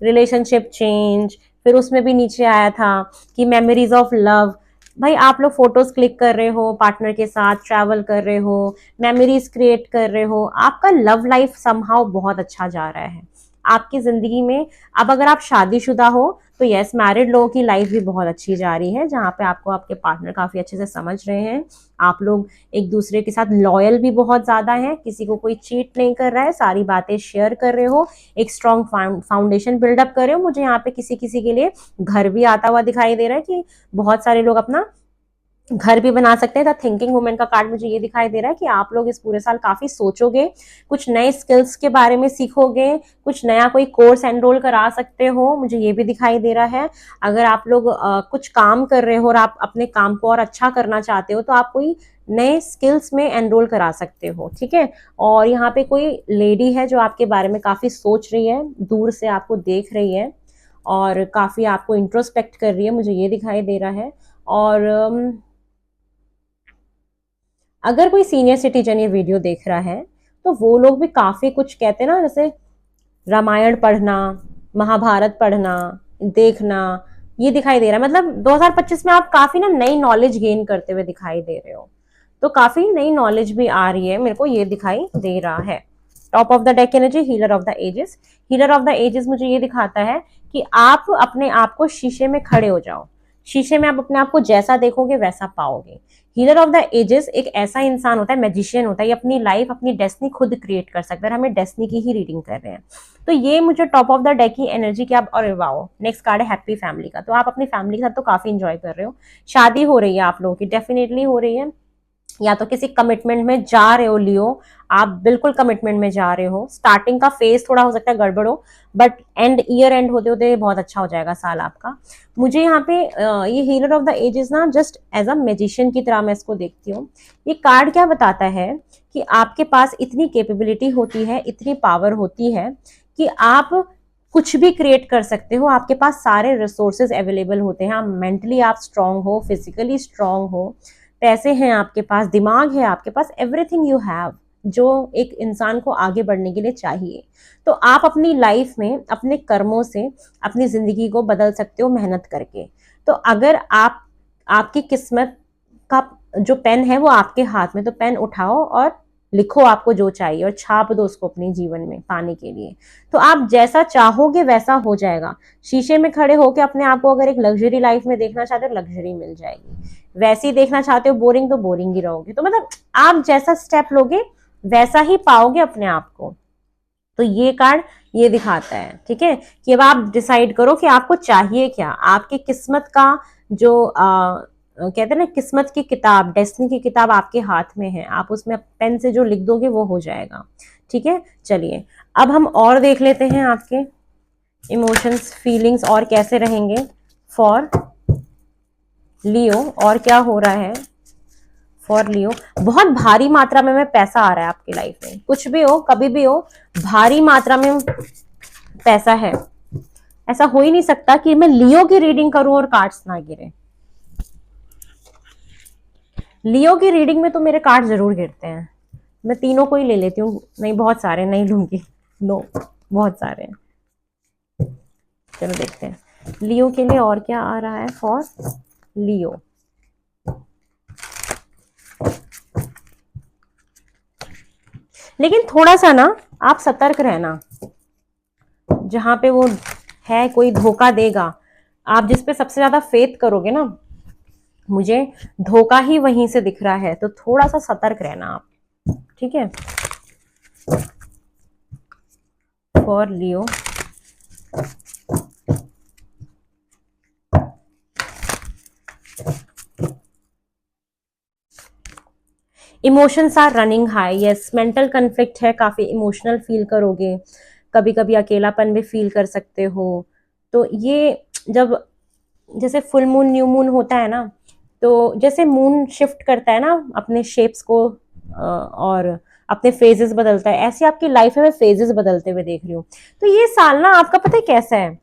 रिलेशनशिप चेंज, फिर उसमें भी नीचे आया था कि मेमोरीज ऑफ लव। भाई आप लोग फोटोज क्लिक कर रहे हो, पार्टनर के साथ ट्रैवल कर रहे हो, मेमोरीज क्रिएट कर रहे हो, आपका लव लाइफ समहाउ बहुत अच्छा जा रहा है आपकी जिंदगी में। अब अगर आप शादीशुदा हो तो यस, मैरिड लोगों की लाइफ भी बहुत अच्छी जा रही है, जहाँ पे आपको आपके पार्टनर काफी अच्छे से समझ रहे हैं। आप लोग एक दूसरे के साथ लॉयल भी बहुत ज्यादा है, किसी को कोई चीट नहीं कर रहा है, सारी बातें शेयर कर रहे हो, एक स्ट्रॉन्ग फाउंडेशन बिल्डअप कर रहे हो। मुझे यहाँ पे किसी किसी के लिए घर भी आता हुआ दिखाई दे रहा है कि बहुत सारे लोग अपना घर भी बना सकते हैं। द थिंकिंग वुमेन का कार्ड मुझे ये दिखाई दे रहा है कि आप लोग इस पूरे साल काफी सोचोगे, कुछ नए स्किल्स के बारे में सीखोगे, कुछ नया कोई कोर्स एनरोल करा सकते हो, मुझे ये भी दिखाई दे रहा है। अगर आप लोग कुछ काम कर रहे हो और आप अपने काम को और अच्छा करना चाहते हो तो आप कोई नए स्किल्स में एनरोल करा सकते हो। ठीक है, और यहाँ पे कोई लेडी है जो आपके बारे में काफी सोच रही है, दूर से आपको देख रही है और काफी आपको इंट्रोस्पेक्ट कर रही है, मुझे ये दिखाई दे रहा है। और अगर कोई सीनियर सिटीजन ये वीडियो देख रहा है तो वो लोग भी काफी कुछ कहते हैं ना, जैसे रामायण पढ़ना, महाभारत पढ़ना, देखना, ये दिखाई दे रहा है। मतलब 2025 में आप काफी ना नई नॉलेज गेन करते हुए दिखाई दे रहे हो, तो काफी नई नॉलेज भी आ रही है, मेरे को ये दिखाई दे रहा है। Top of the deck energy, healer of the ages. Healer of the ages मुझे ये दिखाता है कि आप अपने आप को शीशे में खड़े हो जाओ, शीशे में आप अपने आप को जैसा देखोगे वैसा पाओगे। हीलर ऑफ द एजेस एक ऐसा इंसान होता है, मैजिशियन होता है, ये अपनी लाइफ, अपनी डेस्टिनी खुद क्रिएट कर सकता है। हमें डेस्टिनी की ही रीडिंग कर रहे हैं, तो ये मुझे टॉप ऑफ द डेक की एनर्जी की। आप और वाओ, नेक्स्ट कार्ड है हैप्पी फैमिली का। तो आप अपनी फैमिली के साथ तो काफी इंजॉय कर रहे हो, शादी हो रही है आप लोगों की, डेफिनेटली हो रही है, या तो किसी कमिटमेंट में जा रहे हो लियो, आप बिल्कुल कमिटमेंट में जा रहे हो। स्टार्टिंग का फेज थोड़ा हो सकता है गड़बड़ हो, बट एंड ईयर एंड होते होते बहुत अच्छा हो जाएगा साल आपका। मुझे यहाँ पे ये हीलर ऑफ द एजेस ना जस्ट एज अ मैजिशियन की तरह मैं इसको देखती हूँ। ये कार्ड क्या बताता है कि आपके पास इतनी कैपेबिलिटी होती है, इतनी पावर होती है कि आप कुछ भी क्रिएट कर सकते हो। आपके पास सारे रिसोर्सेज अवेलेबल होते हैं, मेंटली आप स्ट्रांग हो, फिजिकली स्ट्रांग हो, पैसे हैं आपके पास, दिमाग है आपके पास, एवरीथिंग यू हैव जो एक इंसान को आगे बढ़ने के लिए चाहिए। तो आप अपनी लाइफ में अपने कर्मों से अपनी जिंदगी को बदल सकते हो मेहनत करके। तो अगर आप, आपकी किस्मत का जो पेन है वो आपके हाथ में, तो पेन उठाओ और लिखो आपको जो चाहिए और छाप दो उसको अपने जीवन में पाने के लिए। तो आप जैसा चाहोगे वैसा हो जाएगा। शीशे में खड़े होकर अपने आप को अगर एक लग्जरी लाइफ में देखना चाहते हो, लग्जरी मिल जाएगी। वैसे ही देखना चाहते हो बोरिंग, तो बोरिंग ही रहोगे। तो मतलब आप जैसा स्टेप लोगे वैसा ही पाओगे अपने आप को। तो ये कार्ड ये दिखाता है, ठीक है, कि अब आप डिसाइड करो कि आपको चाहिए क्या। आपकी किस्मत का जो कहते हैं ना, किस्मत की किताब, डेस्टिनी की किताब आपके हाथ में है, आप उसमें पेन से जो लिख दोगे वो हो जाएगा। ठीक है, चलिए अब हम और देख लेते हैं आपके इमोशंस, फीलिंग्स और कैसे रहेंगे फॉर लियो, और क्या हो रहा है फॉर लियो। बहुत भारी मात्रा में पैसा आ रहा है आपकी लाइफ में, कुछ भी हो कभी भी हो, भारी मात्रा में पैसा है। ऐसा हो ही नहीं सकता कि मैं लियो की रीडिंग करूं और कार्ड्स ना गिरे। लियो की रीडिंग में तो मेरे कार्ड जरूर गिरते हैं, मैं तीनों को ही ले लेती हूँ। नहीं, बहुत सारे नहीं लूंगी, नो, बहुत सारे हैं। चलो देखते हैं लियो के लिए और क्या आ रहा है फॉर लियो। लेकिन थोड़ा सा ना आप सतर्क रहना, जहां पे वो है कोई धोखा देगा, आप जिस पे सबसे ज्यादा फेथ करोगे ना, मुझे धोखा ही वहीं से दिख रहा है, तो थोड़ा सा सतर्क रहना आप। ठीक है, for Leo. Emotions are running high, yes mental conflict है, काफी इमोशनल फील करोगे, कभी कभी अकेलापन भी फील कर सकते हो। तो ये जब जैसे फुल मून न्यू मून होता है ना, तो जैसे मून शिफ्ट करता है ना अपने शेप्स को और अपने फेजेस बदलता है, ऐसे आपकी लाइफ में फेजेस बदलते हुए देख रही हूँ। तो ये साल ना आपका पता है कैसा है,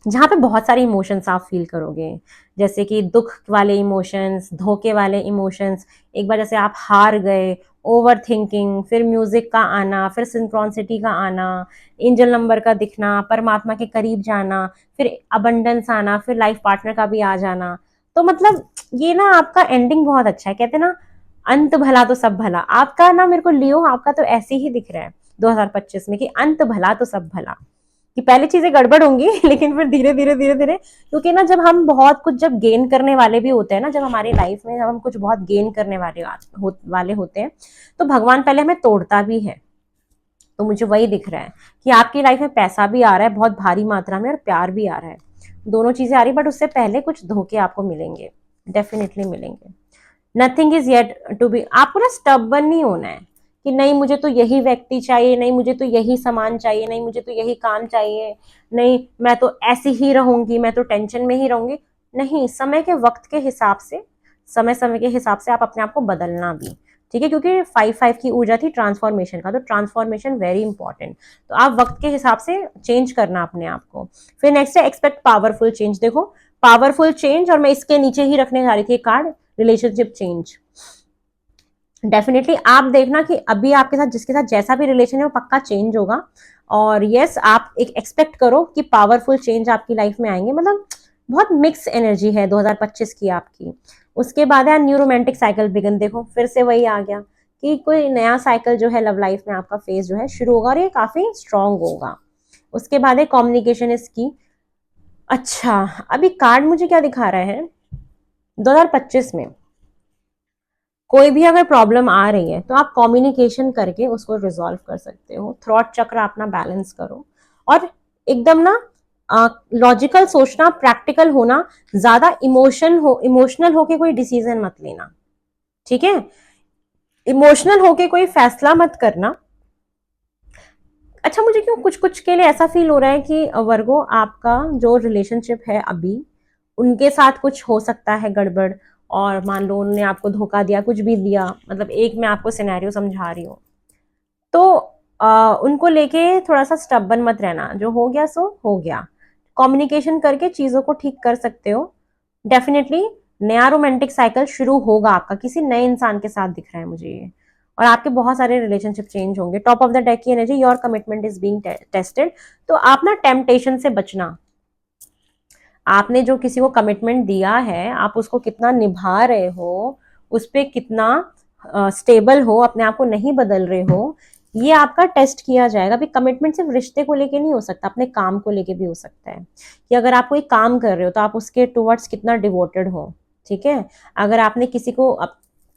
जहाँ पे बहुत सारे इमोशंस आप फील करोगे, जैसे कि दुख वाले इमोशंस, धोखे वाले इमोशंस, एक बार जैसे आप हार गए, ओवर थिंकिंग, फिर म्यूजिक का आना, फिर सिंक्रोनिसिटी का आना, एंजल नंबर का दिखना, परमात्मा के करीब जाना, फिर अबंडेंस आना, फिर लाइफ पार्टनर का भी आ जाना। तो मतलब ये ना आपका एंडिंग बहुत अच्छा है, कहते ना अंत भला तो सब भला। आपका ना मेरे को लियो आपका तो ऐसे ही दिख रहा है 2025 में कि अंत भला तो सब भला, कि पहले चीजें गड़बड़ होंगी लेकिन फिर धीरे धीरे धीरे धीरे, क्योंकि ना जब हम बहुत कुछ जब गेन करने वाले भी होते हैं ना, जब हमारी लाइफ में जब हम कुछ बहुत गेन करने वाले होते हैं, तो भगवान पहले हमें तोड़ता भी है। तो मुझे वही दिख रहा है कि आपकी लाइफ में पैसा भी आ रहा है बहुत भारी मात्रा में और प्यार भी आ रहा है, दोनों चीजें आ रही, बट उससे पहले कुछ धोखे आपको मिलेंगे, डेफिनेटली मिलेंगे। Nothing is yet to be, आपको ना स्टबर्न नहीं होना है कि नहीं मुझे तो यही व्यक्ति चाहिए, नहीं मुझे तो यही सामान चाहिए, नहीं मुझे तो यही काम चाहिए, नहीं मैं तो ऐसी ही रहूंगी, मैं तो टेंशन में ही रहूंगी। नहीं, समय के वक्त के हिसाब से, समय समय के हिसाब से आप अपने आप को बदलना भी, ठीक है, क्योंकि 5-5 की ऊर्जा थी ट्रांसफॉर्मेशन का, तो ट्रांसफॉर्मेशन वेरी इंपॉर्टेंट। तो आप वक्त के हिसाब से चेंज करना अपने आप को। फिर नेक्स्ट है एक्सपेक्ट पावरफुल चेंज। देखो पावरफुल चेंज, और मैं इसके नीचे ही रखने जा रही थी कार्ड, रिलेशनशिप चेंज। डेफिनेटली आप देखना कि अभी आपके साथ जिसके साथ जैसा भी रिलेशन है वो पक्का चेंज होगा, और यस आप एक एक्सपेक्ट करो कि पावरफुल चेंज आपकी लाइफ में आएंगे, मतलब बहुत मिक्स एनर्जी है 2025 की आपकी। उसके बाद है न्यू रोमांटिक साइकिल बिगन। देखो फिर से वही आ गया कि कोई नया साइकिल जो है लव लाइफ में आपका फेज जो है शुरू होगा, और ये काफी स्ट्रांग होगा। उसके बाद है कम्युनिकेशन इज की। अच्छा, अभी कार्ड मुझे क्या दिखा रहा है, 2025 में कोई भी अगर प्रॉब्लम आ रही है तो आप कम्युनिकेशन करके उसको रिजॉल्व कर सकते हो। थ्रॉट चक्र अपना बैलेंस करो, और एकदम ना लॉजिकल सोचना, प्रैक्टिकल होना, ज्यादा इमोशनल होके कोई डिसीजन मत लेना, ठीक है, इमोशनल होके कोई फैसला मत करना। अच्छा, मुझे क्यों कुछ कुछ के लिए ऐसा फील हो रहा है कि वर्गो आपका जो रिलेशनशिप है अभी, उनके साथ कुछ हो सकता है गड़बड़, और मान लो उन्होंने आपको धोखा दिया, कुछ भी दिया, मतलब एक मैं आपको सिनेरियो समझा रही हूँ, तो उनको लेके थोड़ा सा स्टबन मत रहना, जो हो गया सो हो गया, कम्युनिकेशन करके चीजों को ठीक कर सकते हो। डेफिनेटली नया रोमांटिक साइकिल शुरू होगा आपका, किसी नए इंसान के साथ दिख रहा है मुझे ये, और आपके बहुत सारे रिलेशनशिप चेंज होंगे। टॉप ऑफ द डेक की energy, your commitment is being tested. तो आप ना टेम्पटेशन से बचना, आपने जो किसी को कमिटमेंट दिया है आप उसको कितना निभा रहे हो, उस पर कितना स्टेबल हो, अपने आप को नहीं बदल रहे हो, ये आपका टेस्ट किया जाएगा। अभी कमिटमेंट सिर्फ रिश्ते को लेके नहीं हो सकता, अपने काम को लेके भी हो सकता है, कि अगर आप कोई काम कर रहे हो तो आप उसके टुवर्ड्स कितना डिवोटेड हो, ठीक है। अगर आपने किसी को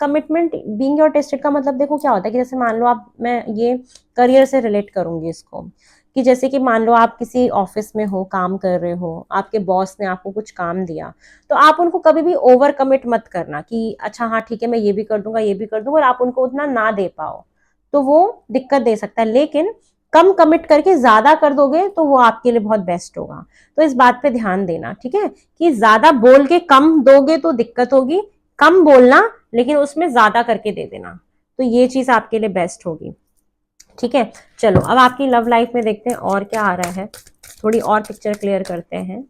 कमिटमेंट बीइंग योर टेस्टेड का मतलब देखो क्या होता है कि जैसे मान लो आप, मैं ये करियर से रिलेट करूंगी इसको, कि जैसे कि मान लो आप किसी ऑफिस में हो, काम कर रहे हो, आपके बॉस ने आपको कुछ काम दिया, तो आप उनको कभी भी ओवर कमिट मत करना कि अच्छा हाँ ठीक है मैं ये भी कर दूंगा, ये भी कर दूंगा, और आप उनको उतना ना दे पाओ, तो वो दिक्कत दे सकता है। लेकिन कम कमिट करके ज्यादा कर दोगे तो वो आपके लिए बहुत बेस्ट होगा। तो इस बात पे ध्यान देना, ठीक है, कि ज्यादा बोल के कम दोगे तो दिक्कत होगी, कम बोलना लेकिन उसमें ज्यादा करके दे देना, तो ये चीज आपके लिए बेस्ट होगी, ठीक है। चलो अब आपकी लव लाइफ में देखते हैं और क्या आ रहा है, थोड़ी और पिक्चर क्लियर करते हैं।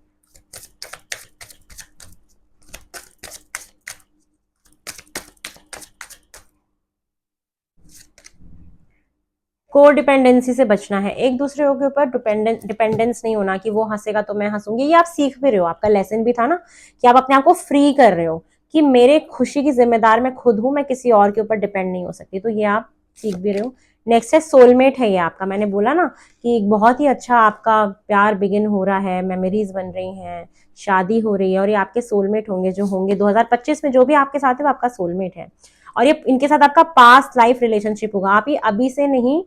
को डिपेंडेंसी से बचना है, एक दूसरे के ऊपर डिपेंडेंस नहीं होना, कि वो हंसेगा तो मैं हंसूंगी। ये आप सीख भी रहे हो, आपका लेसन भी था ना, कि आप अपने आप को फ्री कर रहे हो कि मेरे खुशी की जिम्मेदार मैं खुद हूं, मैं किसी और के ऊपर डिपेंड नहीं हो सकती, तो ये आप सीख भी रहे हो। नेक्स्ट है सोलमेट है ये आपका, मैंने बोला ना कि बहुत ही अच्छा आपका प्यार बिगिन हो रहा है, मेमोरीज बन रही हैं, शादी हो रही है, और ये आपके सोलमेट होंगे, जो होंगे 2025 में, जो भी आपके साथ है वो आपका सोलमेट है। और ये इनके साथ आपका पास्ट लाइफ रिलेशनशिप होगा, आप ये अभी से नहीं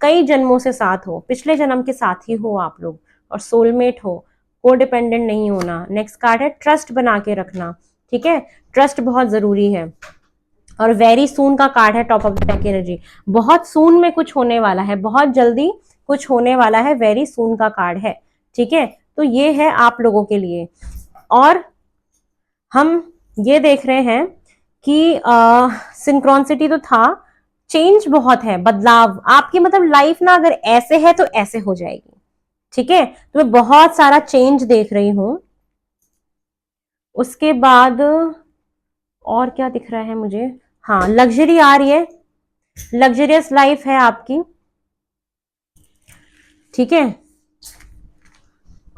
कई जन्मों से साथ हो, पिछले जन्म के साथी हो आप लोग, और सोलमेट हो, को डिपेंडेंट नहीं होना। नेक्स्ट कार्ड है ट्रस्ट बना के रखना, ठीक है, ट्रस्ट बहुत जरूरी है। और वेरी सून का कार्ड है top of the deck energy, बहुत सून में कुछ होने वाला है, बहुत जल्दी कुछ होने वाला है, वेरी सून का कार्ड है, ठीक है। तो ये है आप लोगों के लिए। और हम ये देख रहे हैं कि सिंक्रोनिसिटी तो था, चेंज बहुत है, बदलाव आपकी मतलब लाइफ ना अगर ऐसे है तो ऐसे हो जाएगी, ठीक है। तो मैं बहुत सारा चेंज देख रही हूं। उसके बाद और क्या दिख रहा है मुझे, हाँ लग्जरी आ रही है, लग्जरियस लाइफ है आपकी, ठीक है।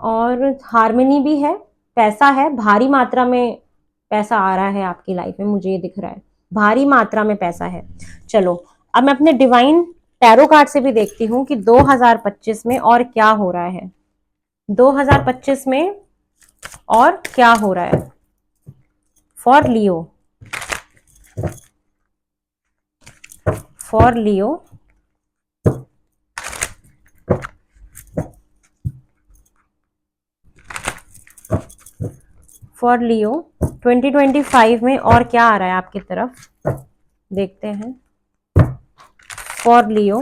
और हार्मनी भी है, पैसा है, भारी मात्रा में पैसा आ रहा है आपकी लाइफ में, मुझे ये दिख रहा है, भारी मात्रा में पैसा है। चलो अब मैं अपने डिवाइन टैरो कार्ड से भी देखती हूँ कि 2025 में और क्या हो रहा है, 2025 में और क्या हो रहा है for Leo, for Leo. For Leo 2025 में और क्या आ रहा है आपकी तरफ, देखते हैं। फॉर लियो,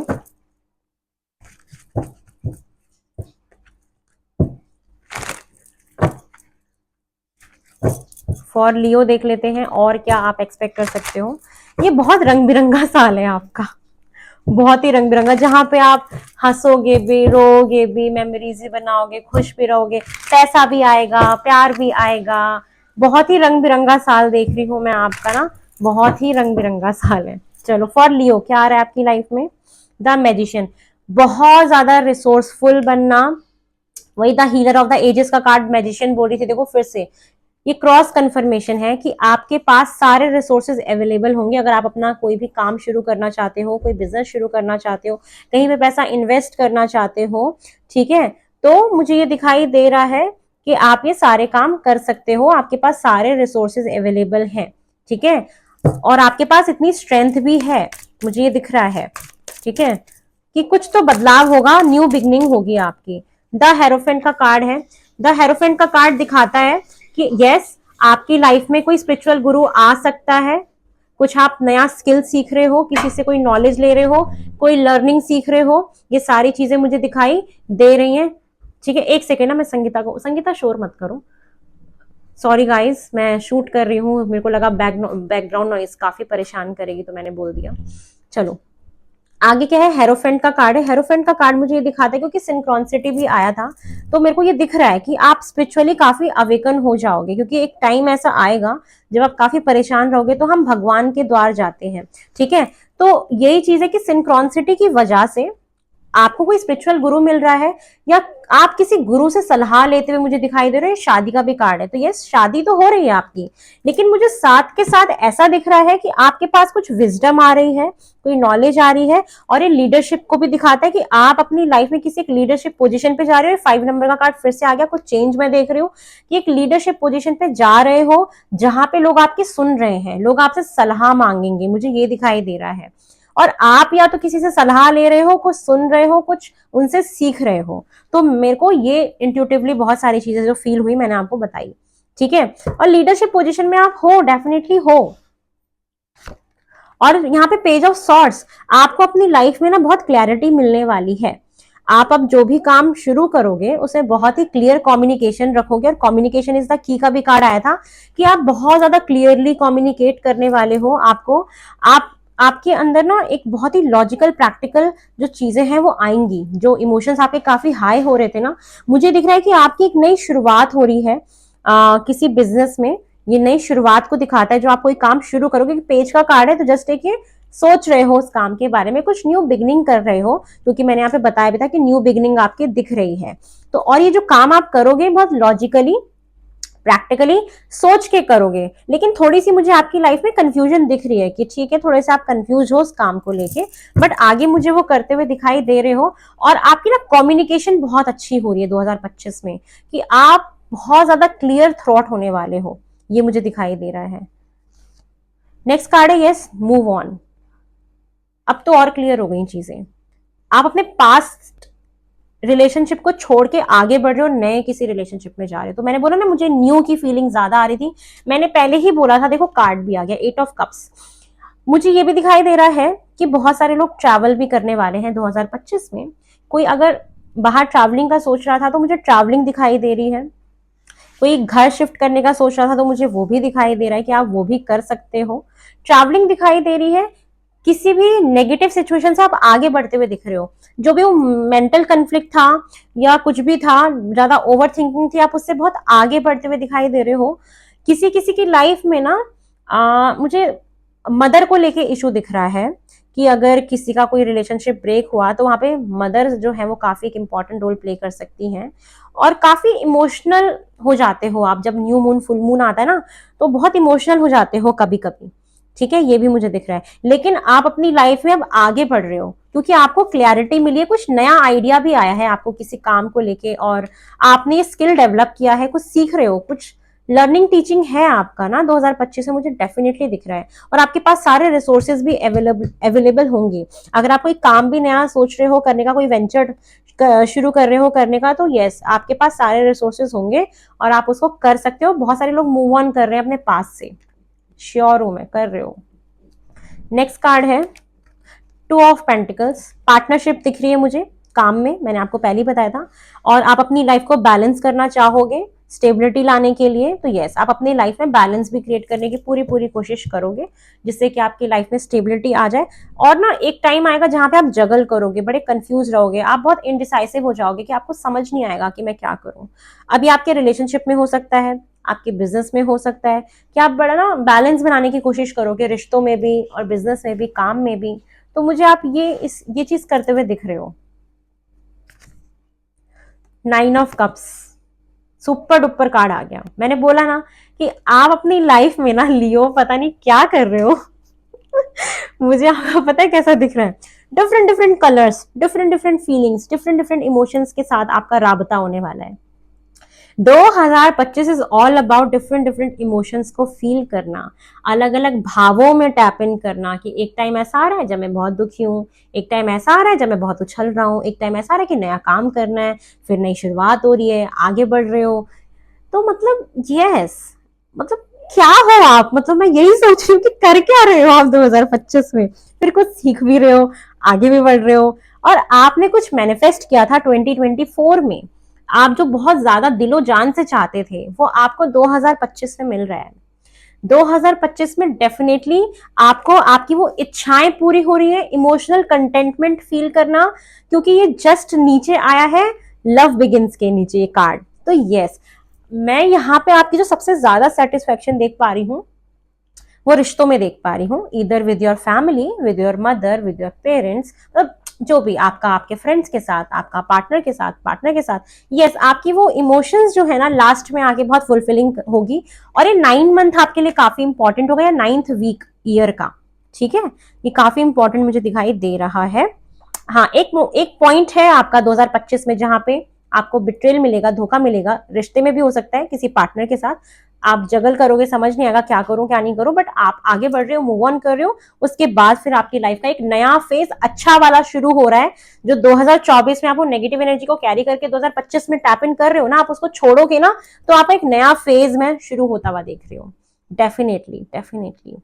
फॉर लियो देख लेते हैं और क्या आप एक्सपेक्ट कर सकते हो। ये बहुत रंग बिरंगा साल है आपका, बहुत ही रंग बिरंगा, जहां पे आप हंसोगे भी, रोगे भी, मेमोरीज भी बनाओगे, खुश भी रहोगे, पैसा भी आएगा, प्यार भी आएगा। बहुत ही रंग बिरंगा साल देख रही हूं मैं आपका ना, बहुत ही रंग बिरंगा साल है। चलो फॉर लियो क्या आ रहा है आपकी लाइफ में, द मैजिशियन, बहुत ज्यादा रिसोर्सफुल बनना, वही the healer of the ages का कार्ड मैजिशियन बोल रही थी, देखो फिर से ये क्रॉस कंफर्मेशन है कि आपके पास सारे रिसोर्सेज अवेलेबल होंगे अगर आप अपना कोई भी काम शुरू करना चाहते हो, कोई बिजनेस शुरू करना चाहते हो, कहीं पे पैसा इन्वेस्ट करना चाहते हो, ठीक है। तो मुझे ये दिखाई दे रहा है कि आप ये सारे काम कर सकते हो, आपके पास सारे रिसोर्सेज अवेलेबल हैं, ठीक है। और आपके पास इतनी स्ट्रेंथ भी है, मुझे ये दिख रहा है, ठीक है, कि कुछ तो बदलाव होगा, न्यू बिगनिंग होगी आपकी। द हेरोफेंट का कार्ड है, द हेरोफेंट का कार्ड दिखाता है कि यस आपकी लाइफ में कोई स्पिरिचुअल गुरु आ सकता है, कुछ आप नया स्किल सीख रहे हो, किसी से कोई नॉलेज ले रहे हो, कोई लर्निंग सीख रहे हो, ये सारी चीजें मुझे दिखाई दे रही हैं, ठीक है। एक सेकेंड ना, मैं संगीता को, संगीता शोर मत करो, सॉरी गाइस मैं शूट कर रही हूँ, मेरे को लगा बैकग्राउंड नॉइस काफी परेशान करेगी तो मैंने बोल दिया। चलो आगे क्या है, हेरोफेंट का कार्ड है, हेरोफेंट का कार्ड मुझे ये दिखाता है क्योंकि सिंक्रोनिसिटी भी आया था, तो मेरे को ये दिख रहा है कि आप स्पिरिचुअली काफी अवेकन हो जाओगे, क्योंकि एक टाइम ऐसा आएगा जब आप काफी परेशान रहोगे तो हम भगवान के द्वार जाते हैं, ठीक है। तो यही चीज है कि सिंक्रोनिसिटी की वजह से आपको कोई स्पिरिचुअल गुरु मिल रहा है, या आप किसी गुरु से सलाह लेते हुए मुझे दिखाई दे रहे हैं, शादी का भी कार्ड है, तो ये शादी तो हो रही है आपकी, लेकिन मुझे साथ के साथ ऐसा दिख रहा है कि आपके पास कुछ विजडम आ रही है, कोई नॉलेज आ रही है, और ये लीडरशिप को भी दिखाता है कि आप अपनी लाइफ में किसी एक लीडरशिप पोजीशन पे जा रहे हो। 5 नंबर का कार्ड फिर से आ गया, कुछ चेंज मैं देख रही हूँ कि एक लीडरशिप पोजीशन पे जा रहे हो जहां पे लोग आपकी सुन रहे हैं, लोग आपसे सलाह मांगेंगे, मुझे ये दिखाई दे रहा है। और आप या तो किसी से सलाह ले रहे हो, कुछ सुन रहे हो, कुछ उनसे सीख रहे हो। तो मेरे को ये इंट्यूटिवली बहुत सारी चीजें जो फील हुई मैंने आपको बताई, ठीक है। और लीडरशिप पोजीशन में आप हो, डेफिनेटली हो। और यहाँ पे पेज ऑफ सॉर्ट्स, आपको अपनी लाइफ में ना बहुत क्लैरिटी मिलने वाली है। आप अब जो भी काम शुरू करोगे उसे बहुत ही क्लियर कम्युनिकेशन रखोगे, और कम्युनिकेशन इज द की का भी कार्ड आया था कि आप बहुत ज्यादा क्लियरली कम्युनिकेट करने वाले हो। आपको आपके अंदर ना एक बहुत ही लॉजिकल प्रैक्टिकल जो चीजें हैं वो आएंगी। जो इमोशंस आपके काफी हाई हो रहे थे ना, मुझे दिख रहा है कि आपकी एक नई शुरुआत हो रही है किसी बिजनेस में। ये नई शुरुआत को दिखाता है जो आप कोई काम शुरू करोगे, पेज का कार्ड है, तो जस्ट एक ये सोच रहे हो उस काम के बारे में, कुछ न्यू बिगनिंग कर रहे हो, क्योंकि मैंने यहाँ पे बताया भी था कि न्यू बिगनिंग आपकी दिख रही है। तो और ये जो काम आप करोगे बहुत लॉजिकली प्रैक्टिकली सोच के करोगे, लेकिन थोड़ी सी मुझे आपकी लाइफ में कंफ्यूजन दिख रही है कि ठीक है थोड़े से आप कंफ्यूज हो उस काम को लेके, बट आगे मुझे वो करते हुए दिखाई दे रहे हो। और आपकी ना कम्युनिकेशन बहुत अच्छी हो रही है 2025 में, कि आप बहुत ज्यादा क्लियर थॉट होने वाले हो, ये मुझे दिखाई दे रहा है। नेक्स्ट कार्ड है यस मूव ऑन, अब तो और क्लियर हो गई चीजें। आप अपने पास्ट रिलेशनशिप को छोड़ के आगे बढ़ रहे हो, नए किसी रिलेशनशिप में जा रहे हो। तो मैंने बोला ना मुझे न्यू की फीलिंग ज्यादा आ रही थी, मैंने पहले ही बोला था। देखो कार्ड भी आ गया, 8 ऑफ कप्स। मुझे ये भी दिखाई दे रहा है कि बहुत सारे लोग ट्रैवल भी करने वाले हैं 2025 में। कोई अगर बाहर ट्रैवलिंग का सोच रहा था तो मुझे ट्रैवलिंग दिखाई दे रही है। कोई घर शिफ्ट करने का सोच रहा था तो मुझे वो भी दिखाई दे रहा है कि आप वो भी कर सकते हो। ट्रैवलिंग दिखाई दे रही है। किसी भी नेगेटिव सिचुएशन से आप आगे बढ़ते हुए दिख रहे हो। जो भी वो मेंटल कन्फ्लिक्ट था या कुछ भी था, ज्यादा ओवर थिंकिंग थी, आप उससे बहुत आगे बढ़ते हुए दिखाई दे रहे हो। किसी किसी की लाइफ में ना मुझे मदर को लेके इशू दिख रहा है कि अगर किसी का कोई रिलेशनशिप ब्रेक हुआ तो वहां पे मदर जो है वो काफी एक इंपॉर्टेंट रोल प्ले कर सकती हैं। और काफी इमोशनल हो जाते हो आप जब न्यू मून फुल मून आता है ना, तो बहुत इमोशनल हो जाते हो कभी कभी। ठीक है, ये भी मुझे दिख रहा है। लेकिन आप अपनी लाइफ में अब आगे बढ़ रहे हो क्योंकि आपको क्लैरिटी मिली है, कुछ नया आइडिया भी आया है आपको किसी काम को लेके, और आपने ये स्किल डेवलप किया है, कुछ सीख रहे हो, कुछ लर्निंग टीचिंग है आपका ना 2025 में, मुझे डेफिनेटली दिख रहा है। और आपके पास सारे रिसोर्सेज भी अवेलेबल होंगे। अगर आप कोई काम भी नया सोच रहे हो करने का, कोई वेंचर शुरू कर रहे हो करने का, तो यस आपके पास सारे रिसोर्सेज होंगे और आप उसको कर सकते हो। बहुत सारे लोग मूव ऑन कर रहे हैं अपने पास से, श्योर हूं मैं कर रहे हो। नेक्स्ट कार्ड है 2 ऑफ पेंटिकल्स। पार्टनरशिप दिख रही है मुझे काम में, मैंने आपको पहले ही बताया था। और आप अपनी लाइफ को बैलेंस करना चाहोगे स्टेबिलिटी लाने के लिए, तो यस आप अपनी लाइफ में बैलेंस भी क्रिएट करने की पूरी पूरी कोशिश करोगे जिससे कि आपकी लाइफ में स्टेबिलिटी आ जाए। और ना एक टाइम आएगा जहां पे आप जगल करोगे, बड़े कंफ्यूज रहोगे, आप बहुत इनडिसाइसिव हो जाओगे कि आपको समझ नहीं आएगा कि मैं क्या करूं। अभी आपके रिलेशनशिप में हो सकता है, आपके बिजनेस में हो सकता है कि आप बड़ा ना बैलेंस बनाने की कोशिश करोगे, रिश्तों में भी और बिजनेस में भी, काम में भी। तो मुझे आप ये चीज करते हुए दिख रहे हो। 9 of cups, super duper card आ गया। मैंने बोला ना कि आप अपनी लाइफ में ना लियो पता नहीं क्या कर रहे हो। मुझे आपको पता है कैसा दिख रहा है, different different colours, different different feelings, different different emotions के साथ आपका राबता होने वाला है। 2025 is all about different different emotions को फील करना, अलग अलग भावों में टैप इन करना। कि एक टाइम ऐसा आ रहा है जब मैं बहुत दुखी हूँ, एक टाइम ऐसा आ रहा है जब मैं बहुत उछल रहा हूँ, एक टाइम ऐसा आ रहा है कि नया काम करना है, फिर नई शुरुआत हो रही है, आगे बढ़ रहे हो। तो मतलब यस, मतलब क्या हो आप, मतलब मैं यही सोच रही हूँ कि कर क्या रहे हो आप 2025 में, फिर कुछ सीख भी रहे हो, आगे भी बढ़ रहे हो। और आपने कुछ मैनिफेस्ट किया था 2024 में, आप जो बहुत ज्यादा दिलो जान से चाहते थे वो आपको 2025 में मिल रहा है। 2025 में डेफिनेटली आपको आपकी वो इच्छाएं पूरी हो रही है, इमोशनल कंटेंटमेंट फील करना, क्योंकि ये जस्ट नीचे आया है लव बिगिंस के नीचे ये कार्ड। तो यस, मैं यहाँ पे आपकी जो सबसे ज्यादा सेटिस्फेक्शन देख पा रही हूँ वो रिश्तों में देख पा रही हूँ, इधर with your family, with your mother, with your parents, मतलब जो भी आपका, आपके फ्रेंड्स के साथ, आपका पार्टनर के साथ, पार्टनर के साथ। यस आपकी वो इमोशंस जो है ना लास्ट में आके बहुत फुलफिलिंग होगी। और ये 9 मंथ आपके लिए काफी इंपॉर्टेंट होगा, या 9th वीक ईयर का। ठीक है, ये काफी इंपॉर्टेंट मुझे दिखाई दे रहा है। हाँ, एक पॉइंट है आपका 2025 में जहां पे आपको बिट्रेल मिलेगा, धोखा मिलेगा, रिश्ते में भी हो सकता है किसी पार्टनर के साथ। आप जगल करोगे, समझ नहीं आएगा क्या करूं क्या नहीं करूं, बट आप आगे बढ़ रहे हो, मूव ऑन कर रहे हो। उसके बाद फिर आपकी लाइफ का एक नया फेज अच्छा वाला शुरू हो रहा है। जो 2024 में आप वो नेगेटिव एनर्जी को कैरी करके 2025 में टैप इन कर रहे हो ना, आप उसको छोड़ोगे ना, तो आप एक नया फेज में शुरू होता हुआ देख रहे हो। Definitely definitely.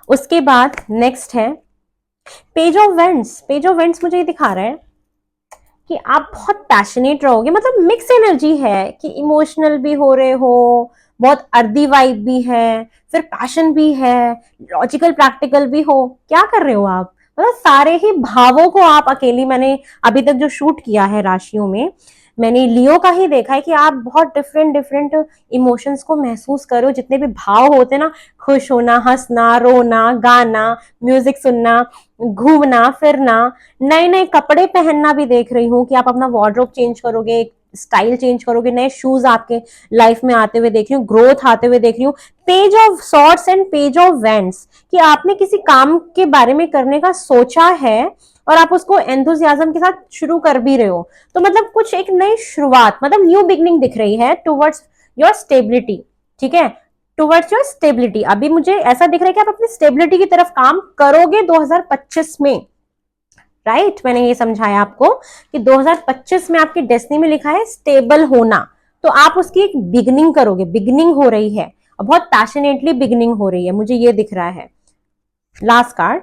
उसके बाद नेक्स्ट है page of vents. Page of vents मुझे ये दिखा रहा है कि आप बहुत पैशनेट रहोगे, मतलब मिक्स एनर्जी है कि इमोशनल भी हो रहे हो, बहुत अर्दी वाइब भी है, फिर पैशन भी है, लॉजिकल प्रैक्टिकल भी हो। क्या कर रहे हो आप, मतलब सारे ही भावों को आप अकेली, मैंने अभी तक जो शूट किया है राशियों में, मैंने लियो का ही देखा है कि आप बहुत डिफरेंट डिफरेंट इमोशंस को महसूस करो। जितने भी भाव होते ना, खुश होना, हंसना, रोना, गाना, म्यूजिक सुनना, घूमना फिरना, नए नए कपड़े पहनना भी देख रही हूँ कि आप अपना वार्डरोब चेंज करोगे, स्टाइल चेंज करोगे, नए शूज आपके लाइफ में आते हुए देख रही हूँ, ग्रोथ आते हुए देख रही हूँ। Page of swords and page of wands, कि आपने किसी काम के बारे में करने का सोचा है और आप उसको एंथुसियाज्म के साथ शुरू कर भी रहे हो। तो मतलब कुछ एक नई शुरुआत, मतलब न्यू बिगनिंग दिख रही है टुवर्ड्स योर स्टेबिलिटी। ठीक है, टुवर्ड्स योर स्टेबिलिटी। अभी मुझे ऐसा दिख रहा है कि आप अपनी स्टेबिलिटी की तरफ काम करोगे 2025 में। राइट मैंने ये समझाया आपको कि 2025 में आपकी डेस्टिनी में लिखा है स्टेबल होना, तो आप उसकी एक बिगनिंग करोगे, बिगनिंग हो रही है और बहुत पैशनेटली बिगनिंग हो रही है, मुझे ये दिख रहा है। Last card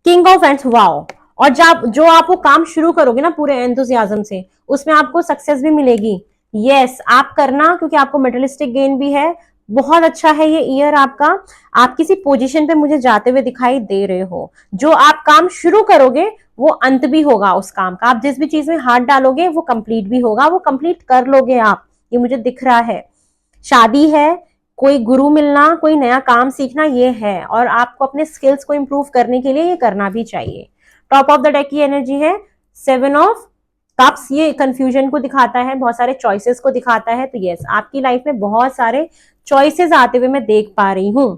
king of ends, wow. और जब जो आप वो काम शुरू करोगे ना पूरे एंथुसियाज्म से, उसमें आपको सक्सेस भी मिलेगी। यस आप करना, क्योंकि आपको मेटलिस्टिक गेन भी है। बहुत अच्छा है ये ईयर आपका। आप किसी पोजीशन पे मुझे जाते हुए दिखाई दे रहे हो। जो आप काम शुरू करोगे वो अंत भी होगा उस काम का। आप जिस भी चीज में हाथ डालोगे वो कंप्लीट भी होगा, वो कंप्लीट कर लोगे आप, ये मुझे दिख रहा है। शादी है, कोई गुरु मिलना, कोई नया काम सीखना, ये है। और आपको अपने स्किल्स को इंप्रूव करने के लिए ये करना भी चाहिए। टॉप ऑफ द डेक की एनर्जी है 7 ऑफ कप्स, ये कंफ्यूजन को दिखाता है, बहुत सारे चॉइसेस को दिखाता है। तो यस आपकी लाइफ में बहुत सारे चॉइसेस आते हुए मैं देख पा रही हूं।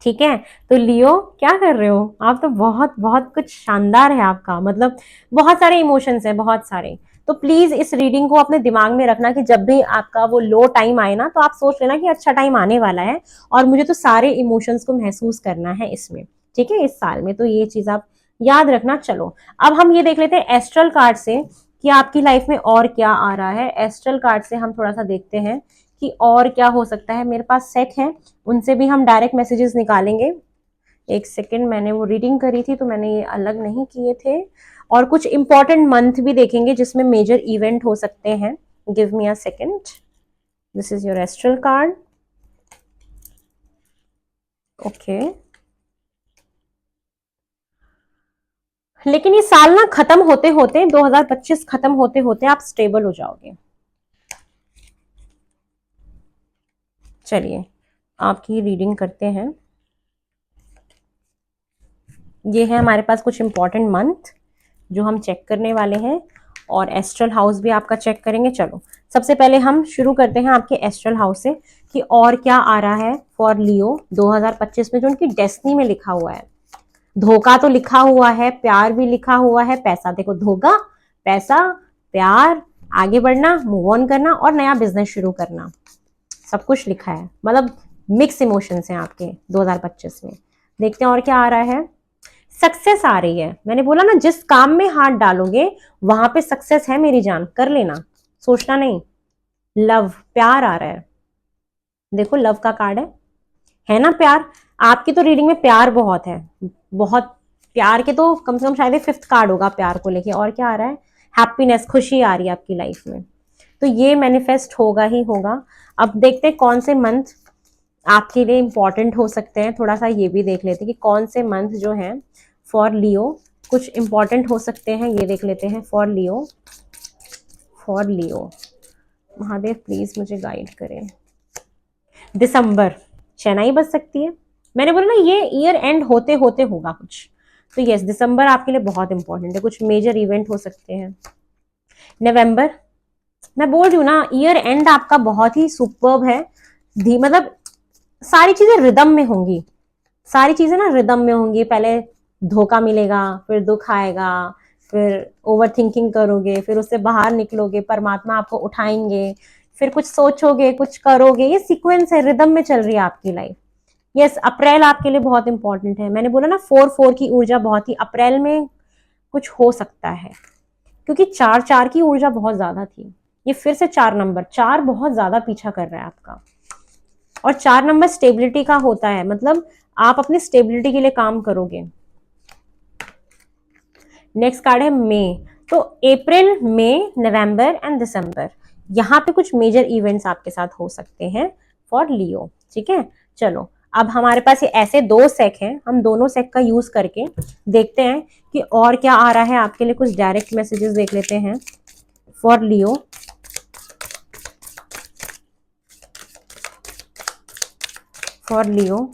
ठीक है, तो लियो क्या कर रहे हो आप? तो बहुत बहुत कुछ शानदार है आपका, मतलब बहुत सारे इमोशंस हैं, बहुत सारे। तो प्लीज इस रीडिंग को अपने दिमाग में रखना कि जब भी आपका वो लो टाइम आए ना, तो आप सोच लेना कि अच्छा टाइम आने वाला है और मुझे तो सारे इमोशंस को महसूस करना है इसमें। ठीक है, इस साल में तो ये चीज आप याद रखना। चलो अब हम ये देख लेते हैं एस्ट्रल कार्ड से कि आपकी लाइफ में और क्या आ रहा है। एस्ट्रल कार्ड से हम थोड़ा सा देखते हैं कि और क्या हो सकता है। मेरे पास सेक है, उनसे भी हम डायरेक्ट मैसेजेस निकालेंगे। एक सेकेंड, मैंने वो रीडिंग करी थी तो मैंने ये अलग नहीं किए थे। और कुछ इंपॉर्टेंट मंथ भी देखेंगे जिसमें मेजर इवेंट हो सकते हैं। Give me a second, this is your astral card. Okay, लेकिन ये साल ना खत्म होते होते 2025 खत्म होते होते आप स्टेबल हो जाओगे। चलिए आपकी रीडिंग करते हैं। ये है हमारे पास कुछ इंपॉर्टेंट मंथ जो हम चेक करने वाले हैं, और एस्ट्रल हाउस भी आपका चेक करेंगे। चलो सबसे पहले हम शुरू करते हैं आपके एस्ट्रल हाउस से कि और क्या आ रहा है फॉर लियो 2025 में, जो उनकी डेस्टिनी में लिखा हुआ है। धोखा तो लिखा हुआ है, प्यार भी लिखा हुआ है, पैसा देखो, धोखा, पैसा, प्यार, आगे बढ़ना, मूव ऑन करना और नया बिजनेस शुरू करना, सब कुछ लिखा है। मतलब मिक्स इमोशंस हैं आपके 2025 में। देखते हैं और क्या आ रहा है। सक्सेस आ रही है, मैंने बोला ना जिस काम में हाथ डालोगे वहां पे सक्सेस है मेरी जान, कर लेना, सोचना नहीं। लव, प्यार आ रहा है, देखो लव का कार्ड है ना प्यार। आपकी तो रीडिंग में प्यार बहुत है, बहुत प्यार के तो कम से कम शायद 5th कार्ड होगा प्यार को लेके। और क्या आ रहा है, हैप्पीनेस, खुशी आ रही है आपकी लाइफ में, तो ये मैनिफेस्ट होगा ही होगा। अब देखते हैं कौन से मंथ आपके लिए इंपॉर्टेंट हो सकते हैं, थोड़ा सा ये भी देख लेते हैं कि कौन से मंथ जो हैं फॉर लियो कुछ इंपॉर्टेंट हो सकते हैं। ये देख लेते हैं for Leo. For Leo Mahadev please मुझे गाइड करें। दिसंबर, शहनाई बज सकती है। मैंने बोला ना ये ईयर एंड होते होते होगा कुछ, तो यस दिसंबर आपके लिए बहुत इंपॉर्टेंट है, कुछ मेजर इवेंट हो सकते हैं। नवंबर, मैं बोल रही हूँ ना ईयर एंड आपका बहुत ही सुपर्ब है। मतलब सारी चीजें रिदम में होंगी, सारी चीजें ना रिदम में होंगी। पहले धोखा मिलेगा, फिर दुख आएगा, फिर ओवर थिंकिंग करोगे, फिर उससे बाहर निकलोगे, परमात्मा आपको उठाएंगे, फिर कुछ सोचोगे, कुछ करोगे। ये सीक्वेंस है, रिदम में चल रही है आपकी लाइफ। यस अप्रैल आपके लिए बहुत इंपॉर्टेंट है। मैंने बोला ना 4-4 की ऊर्जा बहुत ही, अप्रैल में कुछ हो सकता है, क्योंकि 4-4 की ऊर्जा बहुत ज्यादा थी। ये फिर से 4 नंबर, 4 बहुत ज्यादा पीछा कर रहा है आपका। और 4 नंबर स्टेबिलिटी का होता है, मतलब आप अपनी स्टेबिलिटी के लिए काम करोगे। नेक्स्ट कार्ड है मई, तो अप्रैल, मई, नवंबर एंड दिसंबर, यहाँ पे कुछ मेजर इवेंट्स आपके साथ हो सकते हैं फॉर लियो। ठीक है, चलो अब हमारे पास ये ऐसे 2 सेक हैं, हम दोनों सेक का यूज करके देखते हैं कि और क्या आ रहा है आपके लिए। कुछ डायरेक्ट मैसेजेस देख लेते हैं फॉर लियो। फॉर लियो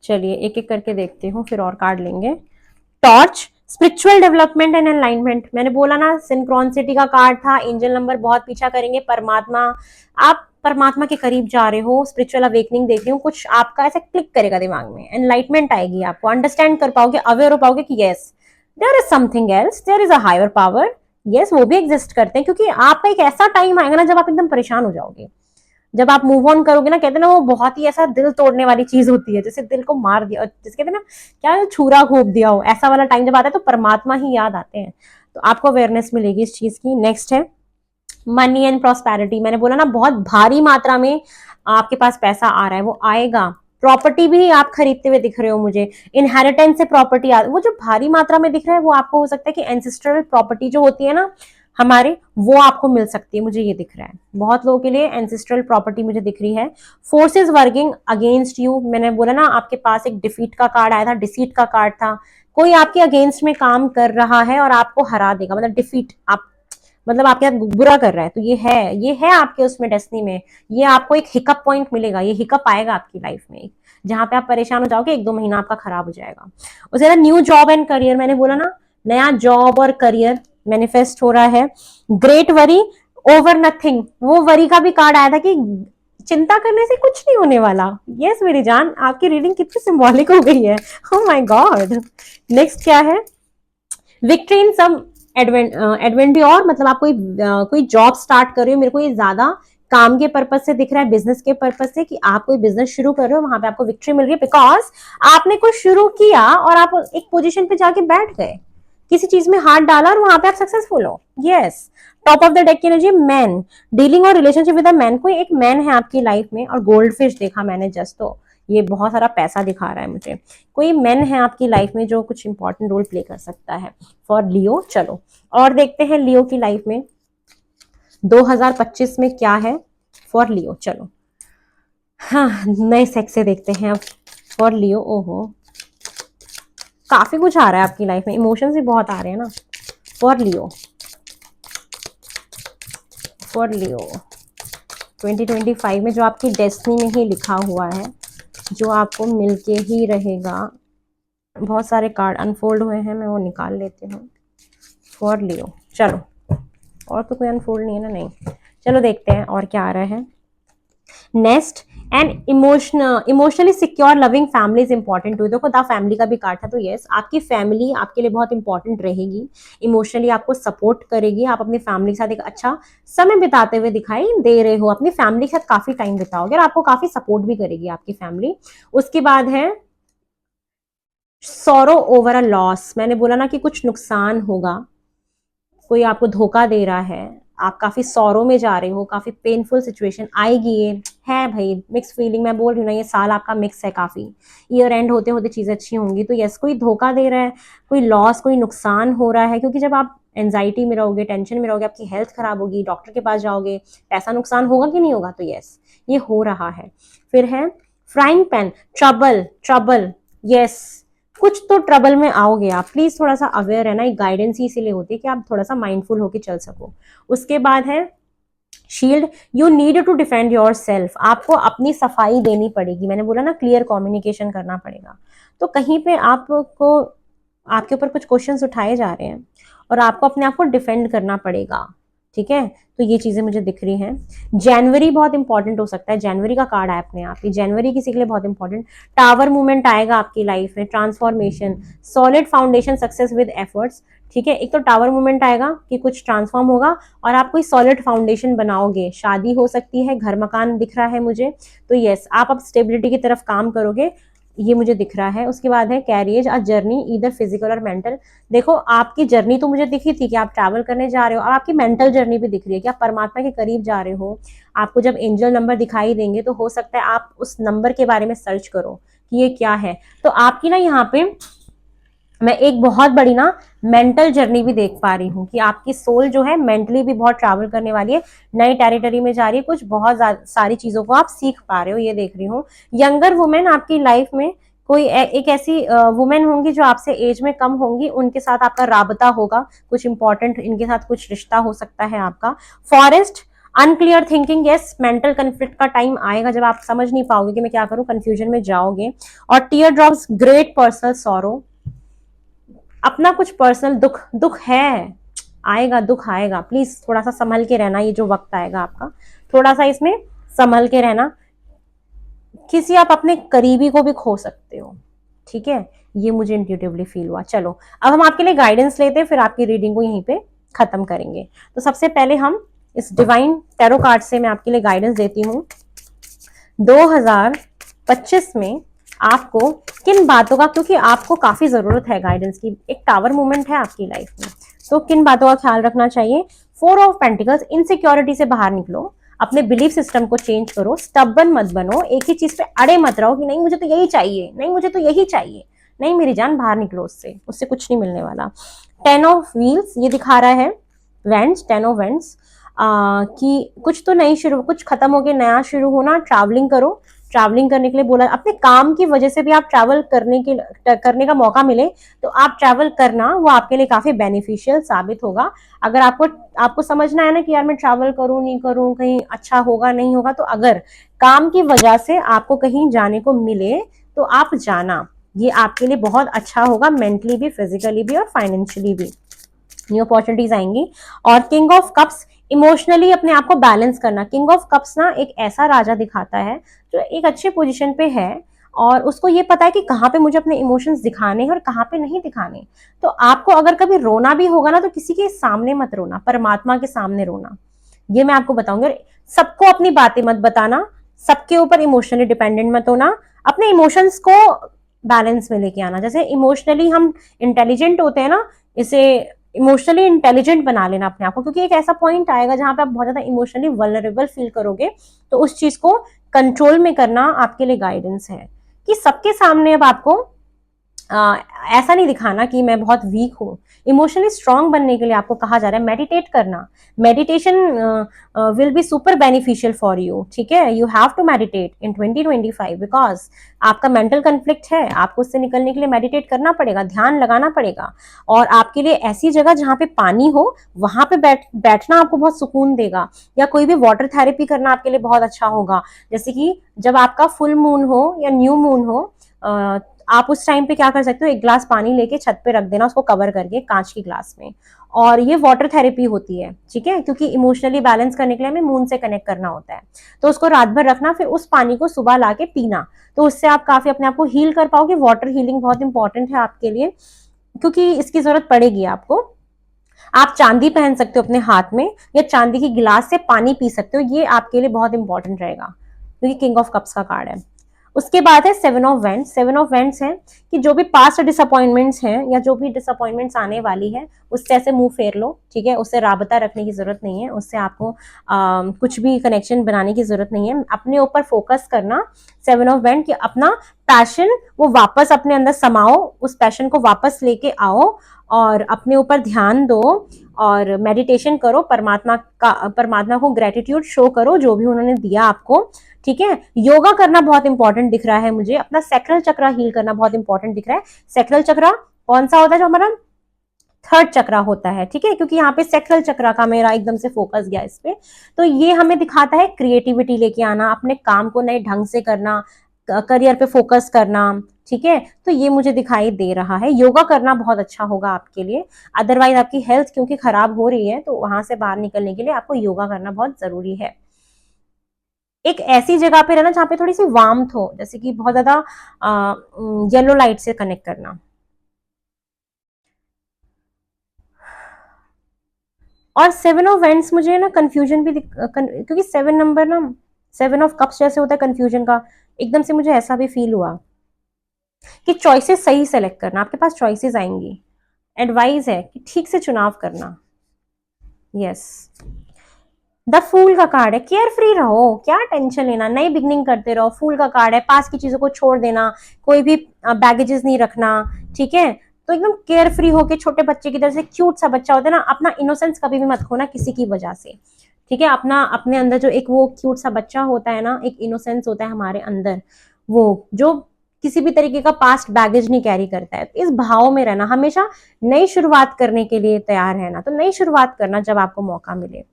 चलिए एक एक करके देखती हूँ, फिर और कार्ड लेंगे। Torch, spiritual development and alignment, मैंने बोला ना सिंक्रोनिसिटी का कार्ड था। एंजल नंबर बहुत पीछा करेंगे, परमात्मा, आप परमात्मा के करीब जा रहे हो, स्पिरिचुअल अवेकनिंग देख रही हूँ, कुछ आपका ऐसे क्लिक करेगा दिमाग में, एनलाइटमेंट आएगी, आपको अंडरस्टैंड कर पाओगे, अवेयर हो पाओगे कि yes there is something else, there is a higher power. Yes वो भी एग्जिस्ट करते हैं, क्योंकि आपका एक ऐसा टाइम आएगा ना जब आप एकदम परेशान हो जाओगे, जब आप मूव ऑन करोगे ना, कहते हैं ना, वो बहुत ही ऐसा दिल तोड़ने वाली चीज होती है, जैसे दिल को मार दिया, जैसे कहते हैं ना, क्या छुरा घोंप दिया हो, ऐसा वाला टाइम जब आता है तो परमात्मा ही याद आते हैं। तो आपको अवेयरनेस मिलेगी इस चीज की। नेक्स्ट है मनी एंड प्रॉस्पेरिटी। मैंने बोला ना, बहुत भारी मात्रा में आपके पास पैसा आ रहा है, वो आएगा। प्रॉपर्टी भी आप खरीदते हुए दिख रहे हो मुझे, इनहेरिटेंस से प्रॉपर्टी वो जो भारी मात्रा में दिख रहा है वो आपको हो सकता है कि एंसेस्ट्रल प्रॉपर्टी जो होती है ना हमारे, वो आपको मिल सकती है, मुझे ये दिख रहा है। बहुत लोगों के लिए एंसेस्ट्रल प्रॉपर्टी मुझे दिख रही है। फोर्सेस वर्किंग अगेंस्ट यू, मैंने बोला ना आपके पास एक डिफीट का कार्ड आया था, डिसीट का कार्ड था। कोई आपके अगेंस्ट में काम कर रहा है और आपको हरा देगा, मतलब डिफीट, आप मतलब आपके साथ बुरा कर रहा है, तो ये है आपके उसमें डेस्टिनी में। ये आपको एक हिकअप पॉइंट मिलेगा, ये हिकअप आएगा आपकी लाइफ में, जहां पे आप परेशान हो जाओगे, 1-2 महीना आपका खराब हो जाएगा। उसके बाद न्यू जॉब एंड करियर, मैंने बोला ना नया जॉब और करियर मैनिफेस्ट हो रहा है। ग्रेट वरी ओवर नथिंग, वो वरी का भी कार्ड आया था कि चिंता करने से कुछ नहीं होने वाला। यस मेरी जान, आपकी रीडिंग कितनी सिंबॉलिक हो गई है, ओह माय गॉड। नेक्स्ट क्या है, विक्ट्री इन सम एडवेंट्योर, मतलब आप कोई जॉब स्टार्ट कर रहे हो, मेरे को ये ज्यादा काम के पर्पज से दिख रहा है, बिजनेस के पर्पज से, कि आप कोई बिजनेस शुरू कर रहे हो, वहां पे आपको विक्ट्री मिल रही है, बिकॉज आपने कुछ शुरू किया और आप एक पोजीशन पे जाके बैठ गए, किसी चीज में हाथ डाला और वहां पे आप सक्सेसफुल हो। Yes, top of the deck की एनर्जी मैन, डीलिंग और रिलेशनशिप विद अ मैन, कोई एक मैन है आपकी लाइफ में, और गोल्ड फिश देखा मैंने जस्ट, तो ये बहुत सारा पैसा दिखा रहा है मुझे। कोई मैन है आपकी लाइफ में जो कुछ इंपॉर्टेंट रोल प्ले कर सकता है फॉर लियो। चलो और देखते हैं लियो की लाइफ में 2025 में क्या है फॉर लियो। चलो हाँ, नए सेक्स से देखते हैं अब फॉर लियो। ओहो, काफी कुछ आ रहा है आपकी लाइफ में, इमोशंस भी बहुत आ रहे हैं ना फॉर लियो। फॉर लियो 2025 में जो आपकी डेस्टिनी में ही लिखा हुआ है, जो आपको मिलके ही रहेगा। बहुत सारे कार्ड अनफोल्ड हुए हैं, मैं वो निकाल लेती हूँ फॉर लियो। चलो, और तो कोई अनफोल्ड नहीं है ना, नहीं। चलो देखते हैं और क्या आ रहा है। Next and emotionally secure loving family is important to. देखो द फैमिली का भी कार्ड था, तो यस, आपकी फैमिली आपके लिए बहुत इंपॉर्टेंट रहेगी, इमोशनली आपको सपोर्ट करेगी। आप अपनी फैमिली के साथ एक अच्छा समय बिताते हुए दिखाई दे रहे हो, अपनी फैमिली के साथ काफी टाइम बिताओगे और आपको काफी सपोर्ट भी करेगी आपकी फैमिली। उसके बाद है सॉरो ओवर अ लॉस, मैंने बोला ना कि कुछ नुकसान होगा, कोई आपको धोखा दे रहा है, आप काफी सौरों में जा रहे हो, काफी पेनफुल सिचुएशन आएगी। ये है भाई मिक्स फीलिंग, मैं बोल रही हूँ ना, ये साल आपका मिक्स है, काफी ईयर एंड होते होते चीजें अच्छी होंगी। तो यस, कोई धोखा दे रहा है, कोई लॉस, कोई नुकसान हो रहा है, क्योंकि जब आप एंजाइटी में रहोगे, टेंशन में रहोगे, आपकी हेल्थ खराब होगी, डॉक्टर के पास जाओगे, पैसा नुकसान होगा कि नहीं होगा, तो यस ये हो रहा है। फिर है frying pan, trouble, trouble, yes, कुछ तो ट्रबल में आओगे आप, प्लीज थोड़ा सा अवेयर है ना, एक गाइडेंस ही इसीलिए होती है कि आप थोड़ा सा माइंडफुल होकर चल सको। उसके बाद है shield, you need to defend yourself, आपको अपनी सफाई देनी पड़ेगी, मैंने बोला ना क्लियर कम्युनिकेशन करना पड़ेगा। तो कहीं पे आपको आपके ऊपर कुछ क्वेश्चंस उठाए जा रहे हैं और आपको अपने आप को डिफेंड करना पड़ेगा, ठीक है। तो ये चीजें मुझे दिख रही हैं। जनवरी बहुत इंपॉर्टेंट हो सकता है, जनवरी का कार्ड आया अपने आप ही, जनवरी किसी के लिए बहुत इंपॉर्टेंट। टावर मूवमेंट आएगा आपकी लाइफ में, transformation, solid foundation, success with efforts, ठीक है। एक तो टावर मूवमेंट आएगा कि कुछ ट्रांसफॉर्म होगा और आप कोई सॉलिड फाउंडेशन बनाओगे, शादी हो सकती है, घर मकान दिख रहा है मुझे, तो यस आप अब स्टेबिलिटी की तरफ काम करोगे, ये मुझे दिख रहा है। उसके बाद है कैरियज अ जर्नी इधर फिजिकल और मेंटल, देखो आपकी जर्नी तो मुझे दिखी थी कि आप ट्रैवल करने जा रहे हो, अब आपकी मेंटल जर्नी भी दिख रही है कि आप परमात्मा के करीब जा रहे हो। आपको जब एंजल नंबर दिखाई देंगे तो हो सकता है आप उस नंबर के बारे में सर्च करो कि ये क्या है। तो आपकी ना यहाँ पे मैं एक बहुत बड़ी ना मेंटल जर्नी भी देख पा रही हूँ कि आपकी सोल जो है मेंटली भी बहुत ट्रैवल करने वाली है, नई टेरिटरी में जा रही है, कुछ बहुत सारी चीजों को आप सीख पा रहे हो, ये देख रही हूँ। यंगर वुमेन आपकी लाइफ में कोई एक ऐसी वुमेन होंगी जो आपसे एज में कम होंगी, उनके साथ आपका राबता होगा, कुछ इंपॉर्टेंट इनके साथ कुछ रिश्ता हो सकता है आपका। Forest unclear thinking, yes mental conflict का टाइम आएगा जब आप समझ नहीं पाओगे कि मैं क्या करूं, कंफ्यूजन में जाओगे। और teardrops, great personal sorrow, अपना कुछ पर्सनल दुख है, आएगा, दुख आएगा, प्लीज थोड़ा सा संभल के रहना, ये जो वक्त आएगा आपका थोड़ा सा इसमें संभल के रहना, किसी आप अपने करीबी को भी खो सकते हो, ठीक है, ये मुझे इंट्यूटिवली फील हुआ। चलो अब हम आपके लिए गाइडेंस लेते हैं, फिर आपकी रीडिंग को यहीं पे खत्म करेंगे। तो सबसे पहले हम इस डिवाइन टैरो कार्ड से मैं आपके लिए गाइडेंस देती हूँ 2025 में आपको किन बातों का, क्योंकि आपको काफी जरूरत है गाइडेंस की, एक टावर मूवमेंट है आपकी लाइफ में, तो किन बातों का ख्याल रखना चाहिए? 4 ऑफ पेंटिकल्स, इनसिक्योरिटी से बाहर निकलो, अपने बिलीफ सिस्टम को चेंज करो, स्टबन मत बनो, एक ही चीज पे अड़े मत रहो कि नहीं मुझे तो यही चाहिए, नहीं मुझे तो यही चाहिए, नहीं मेरी जान बाहर निकलो उससे, उससे कुछ नहीं मिलने वाला। 10 ऑफ व्हील्स ये दिखा रहा है, वेंट्स, 10 ऑफ वेंट्स, कि कुछ तो नई शुरू, कुछ खत्म हो गया नया शुरू होना, ट्रैवलिंग करो, ट्रैवलिंग करने के लिए बोला, अपने काम की वजह से भी आप ट्रैवल करने का मौका मिले तो आप ट्रैवल करना, वो आपके लिए काफी बेनिफिशियल साबित होगा। अगर आपको समझना है ना कि यार मैं ट्रैवल करूं नहीं करूं, कहीं अच्छा होगा नहीं होगा, तो अगर काम की वजह से आपको कहीं जाने को मिले तो आप जाना, ये आपके लिए बहुत अच्छा होगा, मेंटली भी, फिजिकली भी और फाइनेंशियली भी न्यू अपॉर्चुनिटीज आएंगी। और किंग ऑफ कप्स, इमोशनली अपने आप को बैलेंस करना। किंग ऑफ कप्स ना एक ऐसा राजा दिखाता है जो एक अच्छे पोजीशन पे है और उसको ये पता है कि कहाँ पे मुझे अपने इमोशंस दिखाने हैं और कहाँ पे नहीं दिखाने। तो आपको अगर कभी रोना भी होगा ना तो किसी के सामने मत रोना, परमात्मा के सामने रोना, ये मैं आपको बताऊंगी। सबको अपनी बातें मत बताना, सबके ऊपर इमोशनली डिपेंडेंट मत होना, अपने इमोशंस को बैलेंस में लेके आना। जैसे इमोशनली हम इंटेलिजेंट होते हैं ना, इसे इमोशनली इंटेलिजेंट बना लेना अपने आप को, क्योंकि एक ऐसा पॉइंट आएगा जहां पे आप बहुत ज्यादा इमोशनली वल्नरेबल फील करोगे, तो उस चीज को कंट्रोल में करना आपके लिए गाइडेंस है। कि सबके सामने अब आपको ऐसा नहीं दिखाना कि मैं बहुत वीक हूँ। इमोशनली स्ट्रांग बनने के लिए आपको कहा जा रहा है मेडिटेट करना। Meditation will be super beneficial for you, ठीक है। You have to meditate in 2025 because आपका मेंटल कन्फ्लिक्ट है, आपको उससे निकलने के लिए मेडिटेट करना पड़ेगा, ध्यान लगाना पड़ेगा। और आपके लिए ऐसी जगह जहाँ पे पानी हो वहां पे बैठना आपको बहुत सुकून देगा, या कोई भी वाटर थेरेपी करना आपके लिए बहुत अच्छा होगा। जैसे कि जब आपका फुल मून हो या न्यू मून हो, आप उस टाइम पे क्या कर सकते हो, एक ग्लास पानी लेके छत पे रख देना, उसको कवर करके कांच की ग्लास में, और ये वाटर थेरेपी होती है, ठीक है। क्योंकि इमोशनली बैलेंस करने के लिए हमें मून से कनेक्ट करना होता है, तो उसको रात भर रखना, फिर उस पानी को सुबह लाके पीना, तो उससे आप काफी अपने आप को हील कर पाओगे। वाटर हीलिंग बहुत इंपॉर्टेंट है आपके लिए, क्योंकि इसकी जरूरत पड़ेगी आपको। आप चांदी पहन सकते हो अपने हाथ में, या चांदी की गिलास से पानी पी सकते हो, ये आपके लिए बहुत इंपॉर्टेंट रहेगा, क्योंकि किंग ऑफ कप्स का कार्ड है। उसके बाद है 7 ऑफ वेंट्स। 7 ऑफ वेंट्स है कि जो भी पास्ट डिसअपॉइंटमेंट्स हैं या जो भी डिसअपॉइंटमेंट्स आने वाली है उससे ऐसे मुंह फेर लो, ठीक है। उससे राबता रखने की जरूरत नहीं है, उससे आपको कुछ भी कनेक्शन बनाने की जरूरत नहीं है। अपने ऊपर फोकस करना 7 ऑफ वेंट, कि अपना पैशन वो वापस अपने अंदर समाओ, उस पैशन को वापस लेके आओ और अपने ऊपर ध्यान दो और मेडिटेशन करो, परमात्मा को ग्रेटिट्यूड शो करो जो भी उन्होंने दिया आपको, ठीक है। योगा करना बहुत इंपॉर्टेंट दिख रहा है मुझे, अपना सैक्रल चक्रा हील करना बहुत इंपॉर्टेंट दिख रहा है। सैक्रल चक्रा कौन सा होता है? जो हमारा थर्ड चक्रा होता है, ठीक है, क्योंकि यहाँ पे सैक्रल चक्रा का मेरा एकदम से फोकस गया इस पे। तो ये हमें दिखाता है क्रिएटिविटी लेके आना, अपने काम को नए ढंग से करना, करियर पे फोकस करना, ठीक है। तो ये मुझे दिखाई दे रहा है, योगा करना बहुत अच्छा होगा आपके लिए। अदरवाइज आपकी हेल्थ क्योंकि खराब हो रही है, तो वहां से बाहर निकलने के लिए आपको योगा करना बहुत जरूरी है। एक ऐसी जगह पे रहना जहाँ पे थोड़ी सी वार्मथ हो, जैसे कि बहुत ज्यादा येलो लाइट से कनेक्ट करना। और 7 ऑफ वेंट्स मुझे ना कंफ्यूजन भी क्योंकि 7 नंबर ना 7 ऑफ कप्स जैसे होता है कंफ्यूजन का, एकदम से मुझे ऐसा भी फील हुआ कि चॉइसेस सही सेलेक्ट करना, आपके पास चॉइसेस आएंगी। एडवाइस है कि ठीक से चुनाव करना। यस, द फूल का कार्ड है, केयर फ्री रहो, क्या टेंशन लेना, नई बिगनिंग करते रहो। फूल का कार्ड है, पास की चीजों को छोड़ देना, कोई भी बैगेजेस नहीं रखना, ठीक है। तो एकदम केयर फ्री होके, छोटे बच्चे की तरह से, क्यूट सा बच्चा होता है ना, अपना इनोसेंस कभी भी मत खोना किसी की वजह से, ठीक है। अपना अपने अंदर जो एक वो क्यूट सा बच्चा होता है ना, एक इनोसेंस होता है हमारे अंदर, वो जो किसी भी तरीके का पास्ट बैगेज नहीं कैरी करता है। तो इस भाव में रहना, हमेशा नई शुरुआत करने के लिए तैयार रहना, तो नई शुरुआत करना जब आपको मौका मिले,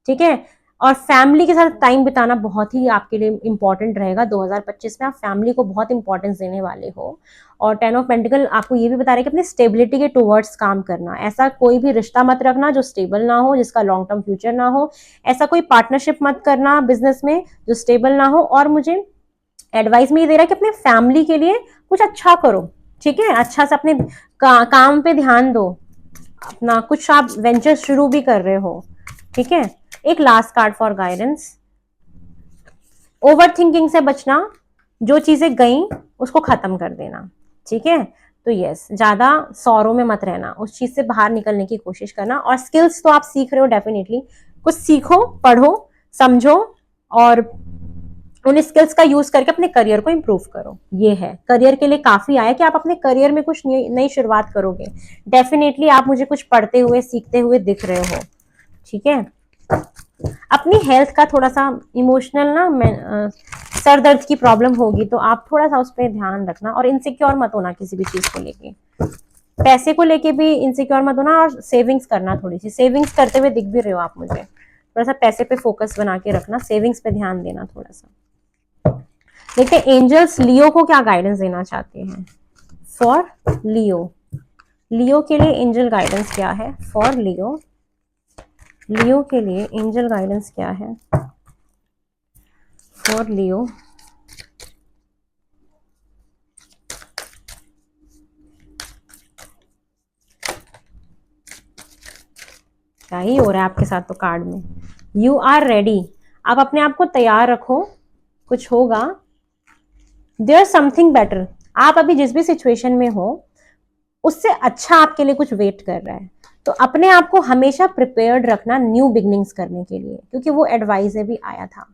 ठीक है। और फैमिली के साथ टाइम बिताना बहुत ही आपके लिए इंपॉर्टेंट रहेगा। 2025 में आप फैमिली को बहुत इंपॉर्टेंस देने वाले हो। और 10 ऑफ पेंटिकल आपको ये भी बता रहा है कि अपनी स्टेबिलिटी के टुवर्ड्स काम करना। ऐसा कोई भी रिश्ता मत रखना जो स्टेबल ना हो, जिसका लॉन्ग टर्म फ्यूचर ना हो। ऐसा कोई पार्टनरशिप मत करना बिजनेस में जो स्टेबल ना हो। और मुझे एडवाइस में ये दे रहा है कि अपने फैमिली के लिए कुछ अच्छा करो, ठीक है। अच्छा से अपने काम पे ध्यान दो, अपना कुछ आप वेंचर शुरू भी कर रहे हो, ठीक है। एक last card for guidance, over thinking से बचना, जो चीजें गई उसको खत्म कर देना, ठीक है। तो यस, ज्यादा सौरों में मत रहना, उस चीज से बाहर निकलने की कोशिश करना। और स्किल्स तो आप सीख रहे हो, डेफिनेटली कुछ सीखो, पढ़ो, समझो और उन स्किल्स का यूज करके अपने करियर को इंप्रूव करो। ये है करियर के लिए काफी आया कि आप अपने करियर में कुछ नई शुरुआत करोगे। डेफिनेटली आप मुझे कुछ पढ़ते हुए सीखते हुए दिख रहे हो, ठीक है। अपनी हेल्थ का थोड़ा सा इमोशनल ना, सर दर्द की प्रॉब्लम होगी तो आप थोड़ा सा उस पर ध्यान रखना और इनसिक्योर मत होना किसी भी चीज को लेके। पैसे को लेके भी इनसिक्योर मत होना और सेविंग्स करना, थोड़ी सी सेविंग्स करते हुए दिख भी रहे हो आप मुझे। थोड़ा सा पैसे पे फोकस बना के रखना, सेविंग्स पे ध्यान देना थोड़ा सा। देखते हैं एंजल्स लियो को क्या गाइडेंस देना चाहते हैं फॉर लियो। लियो के लिए एंजल गाइडेंस क्या है फॉर लियो? लियो के लिए एंजल गाइडेंस क्या है फॉर लियो? क्या ही हो रहा है आपके साथ तो कार्ड में। यू आर रेडी, आप अपने आप को तैयार रखो, कुछ होगा। देयर समथिंग बेटर, आप अभी जिस भी सिचुएशन में हो उससे अच्छा आपके लिए कुछ वेट कर रहा है। तो अपने आप को हमेशा प्रिपेयर्ड रखना न्यू बिगनिंग्स करने के लिए, क्योंकि वो एडवाइस भी आया था,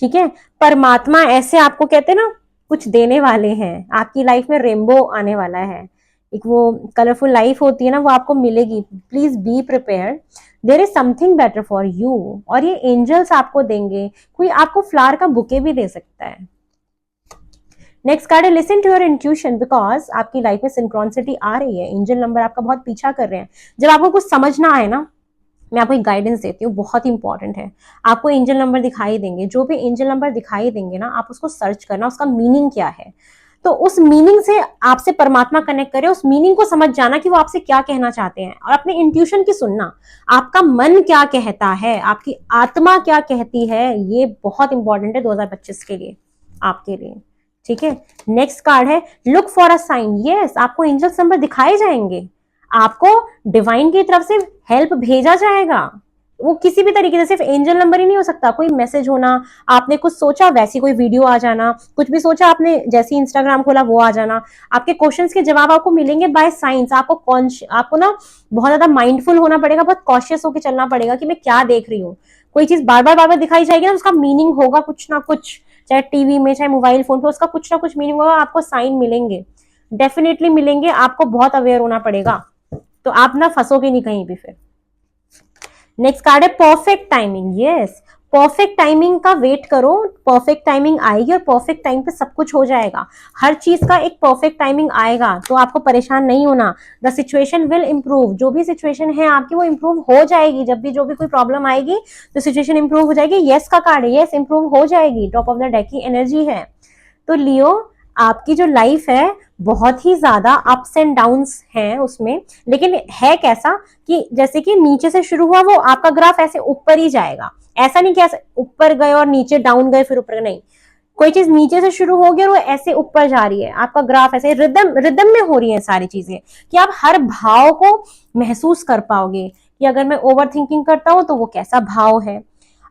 ठीक है। परमात्मा ऐसे आपको कहते हैं ना कुछ देने वाले हैं, आपकी लाइफ में रेनबो आने वाला है, एक वो कलरफुल लाइफ होती है ना, वो आपको मिलेगी। Please be prepared, there is something better for you. और ये एंजल्स आपको देंगे, कोई आपको फ्लावर का बुके भी दे सकता है। नेक्स्ट कार्ड है listen to your intuition, because आपकी लाइफ में सिंक्रोनिसिटी आ रही है, एंजल नंबर आपका बहुत पीछा कर रहे हैं। जब आपको कुछ समझना आए ना, मैं आपको एक गाइडेंस देती हूँ, बहुत इंपॉर्टेंट है। आपको एंजल नंबर दिखाई देंगे, जो भी एंजल नंबर दिखाई देंगे ना, आप उसको सर्च करना, उसका मीनिंग क्या है। तो उस मीनिंग से आपसे परमात्मा कनेक्ट करे, उस मीनिंग को समझ जाना कि वो आपसे क्या कहना चाहते हैं, और अपने इंट्यूशन की सुनना, आपका मन क्या कहता है, आपकी आत्मा क्या कहती है। ये बहुत इंपॉर्टेंट है 2025 के लिए, आपके लिए, ठीक है। नेक्स्ट कार्ड है look for a sign. Yes, आपको एंजल्स नंबर दिखाए जाएंगे, आपको डिवाइन की तरफ से हेल्प भेजा जाएगा। वो किसी भी तरीके से, सिर्फ एंजल नंबर ही नहीं हो सकता, कोई मैसेज होना, आपने कुछ सोचा वैसी कोई वीडियो आ जाना, कुछ भी सोचा आपने जैसे इंस्टाग्राम खोला वो आ जाना, आपके क्वेश्चंस के जवाब आपको मिलेंगे बाय साइंस। आपको ना बहुत ज्यादा माइंडफुल होना पड़ेगा, बहुत कॉशियस होकर चलना पड़ेगा कि मैं क्या देख रही हूँ। कोई चीज बार बार दिखाई जाएगी ना, उसका मीनिंग होगा कुछ ना कुछ, चाहे टीवी में चाहे मोबाइल फोन पे, उसका कुछ ना कुछ मीनिंग होगा। आपको साइन मिलेंगे, डेफिनेटली मिलेंगे, आपको बहुत अवेयर होना पड़ेगा, तो आप ना फंसोगे नहीं कहीं भी फिर। नेक्स्ट कार्ड है perfect timing. Yes, perfect timing का वेट करो, परफेक्ट टाइमिंग आएगी और परफेक्ट टाइम पे सब कुछ हो जाएगा। हर चीज का एक परफेक्ट टाइमिंग आएगा, तो आपको परेशान नहीं होना। द सिचुएशन विल इंप्रूव, जो भी सिचुएशन है आपकी वो इंप्रूव हो जाएगी। जब भी जो भी कोई प्रॉब्लम आएगी तो सिचुएशन इंप्रूव हो जाएगी। यस का कार्ड है, यस इंप्रूव हो जाएगी, टॉप ऑफ द डेक की एनर्जी है। तो लियो, आपकी जो लाइफ है बहुत ही ज्यादा अप्स एंड डाउन्स हैं उसमें, लेकिन है कैसा कि जैसे कि नीचे से शुरू हुआ वो आपका ग्राफ ऐसे ऊपर ही जाएगा। ऐसा नहीं कि ऐसे ऊपर गए और नीचे डाउन गए फिर ऊपर, नहीं, कोई चीज नीचे से शुरू होगी और वो ऐसे ऊपर जा रही है। आपका ग्राफ ऐसे रिदम रिदम में हो रही है सारी चीजें, कि आप हर भाव को महसूस कर पाओगे कि अगर मैं ओवर थिंकिंग करता हूं तो वो कैसा भाव है,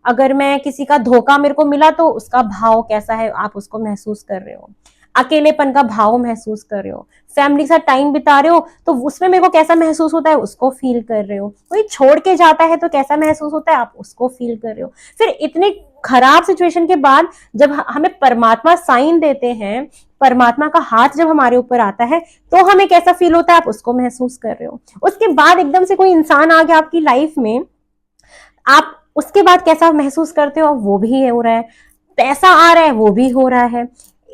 अगर मैं किसी का धोखा मेरे को मिला तो उसका भाव कैसा है, आप उसको महसूस कर रहे हो। अकेलेपन का भाव महसूस कर रहे हो, फैमिली के साथ टाइम बिता रहे हो तो उसमें मेरे को कैसा महसूस होता है उसको फील कर रहे हो, कोई छोड़ के जाता है तो कैसा महसूस होता है आप उसको फील कर रहे हो। फिर इतने खराब सिचुएशन के बाद जब हमें परमात्मा साइन देते हैं, परमात्मा का हाथ जब हमारे ऊपर आता है तो हमें कैसा फील होता है आप उसको महसूस कर रहे हो। उसके बाद एकदम से कोई इंसान आ गया आपकी लाइफ में, आप उसके बाद कैसा महसूस करते हो वो भी हो रहा है। पैसा आ रहा है वो भी हो रहा है,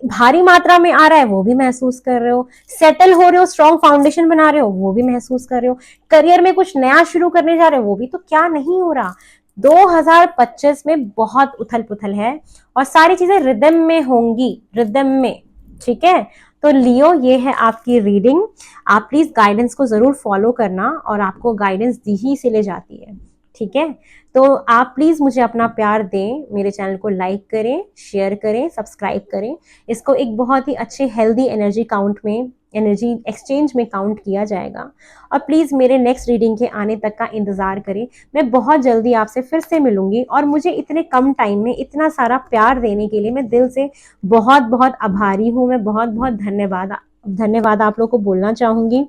भारी मात्रा में आ रहा है वो भी महसूस कर रहे हो, सेटल हो रहे हो, स्ट्रॉन्ग फाउंडेशन बना रहे हो वो भी महसूस कर रहे हो, करियर में कुछ नया शुरू करने जा रहे हो वो भी, तो क्या नहीं हो रहा। 2025 में बहुत उथल पुथल है और सारी चीजें रिदम में होंगी, रिदम में, ठीक है। तो लियो, ये है आपकी रीडिंग, आप प्लीज गाइडेंस को जरूर फॉलो करना, और आपको गाइडेंस दी ही से ले जाती है, ठीक है। तो आप प्लीज मुझे अपना प्यार दें, मेरे चैनल को लाइक करें, शेयर करें, सब्सक्राइब करें, इसको एक बहुत ही अच्छे हेल्दी एनर्जी काउंट में एनर्जी एक्सचेंज में काउंट किया जाएगा। और प्लीज़ मेरे नेक्स्ट रीडिंग के आने तक का इंतज़ार करें। मैं बहुत जल्दी आपसे फिर से मिलूंगी, और मुझे इतने कम टाइम में इतना सारा प्यार देने के लिए मैं दिल से बहुत बहुत आभारी हूँ। मैं बहुत बहुत धन्यवाद आप लोग को बोलना चाहूँगी।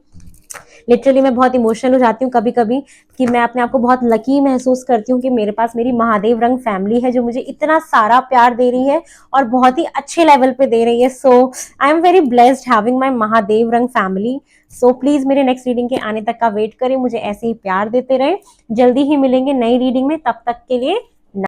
लिटरली मैं बहुत इमोशनल हो जाती हूँ कभी कभी, कि मैं अपने आप को बहुत लकी महसूस करती हूँ कि मेरे पास मेरी महादेव रंग फैमिली है जो मुझे इतना सारा प्यार दे रही है और बहुत ही अच्छे लेवल पे दे रही है। So I am very blessed having my Mahadev Rang family. So please मेरे नेक्स्ट रीडिंग के आने तक का वेट करें, मुझे ऐसे ही प्यार देते रहे। जल्दी ही मिलेंगे नई रीडिंग में, तब तक के लिए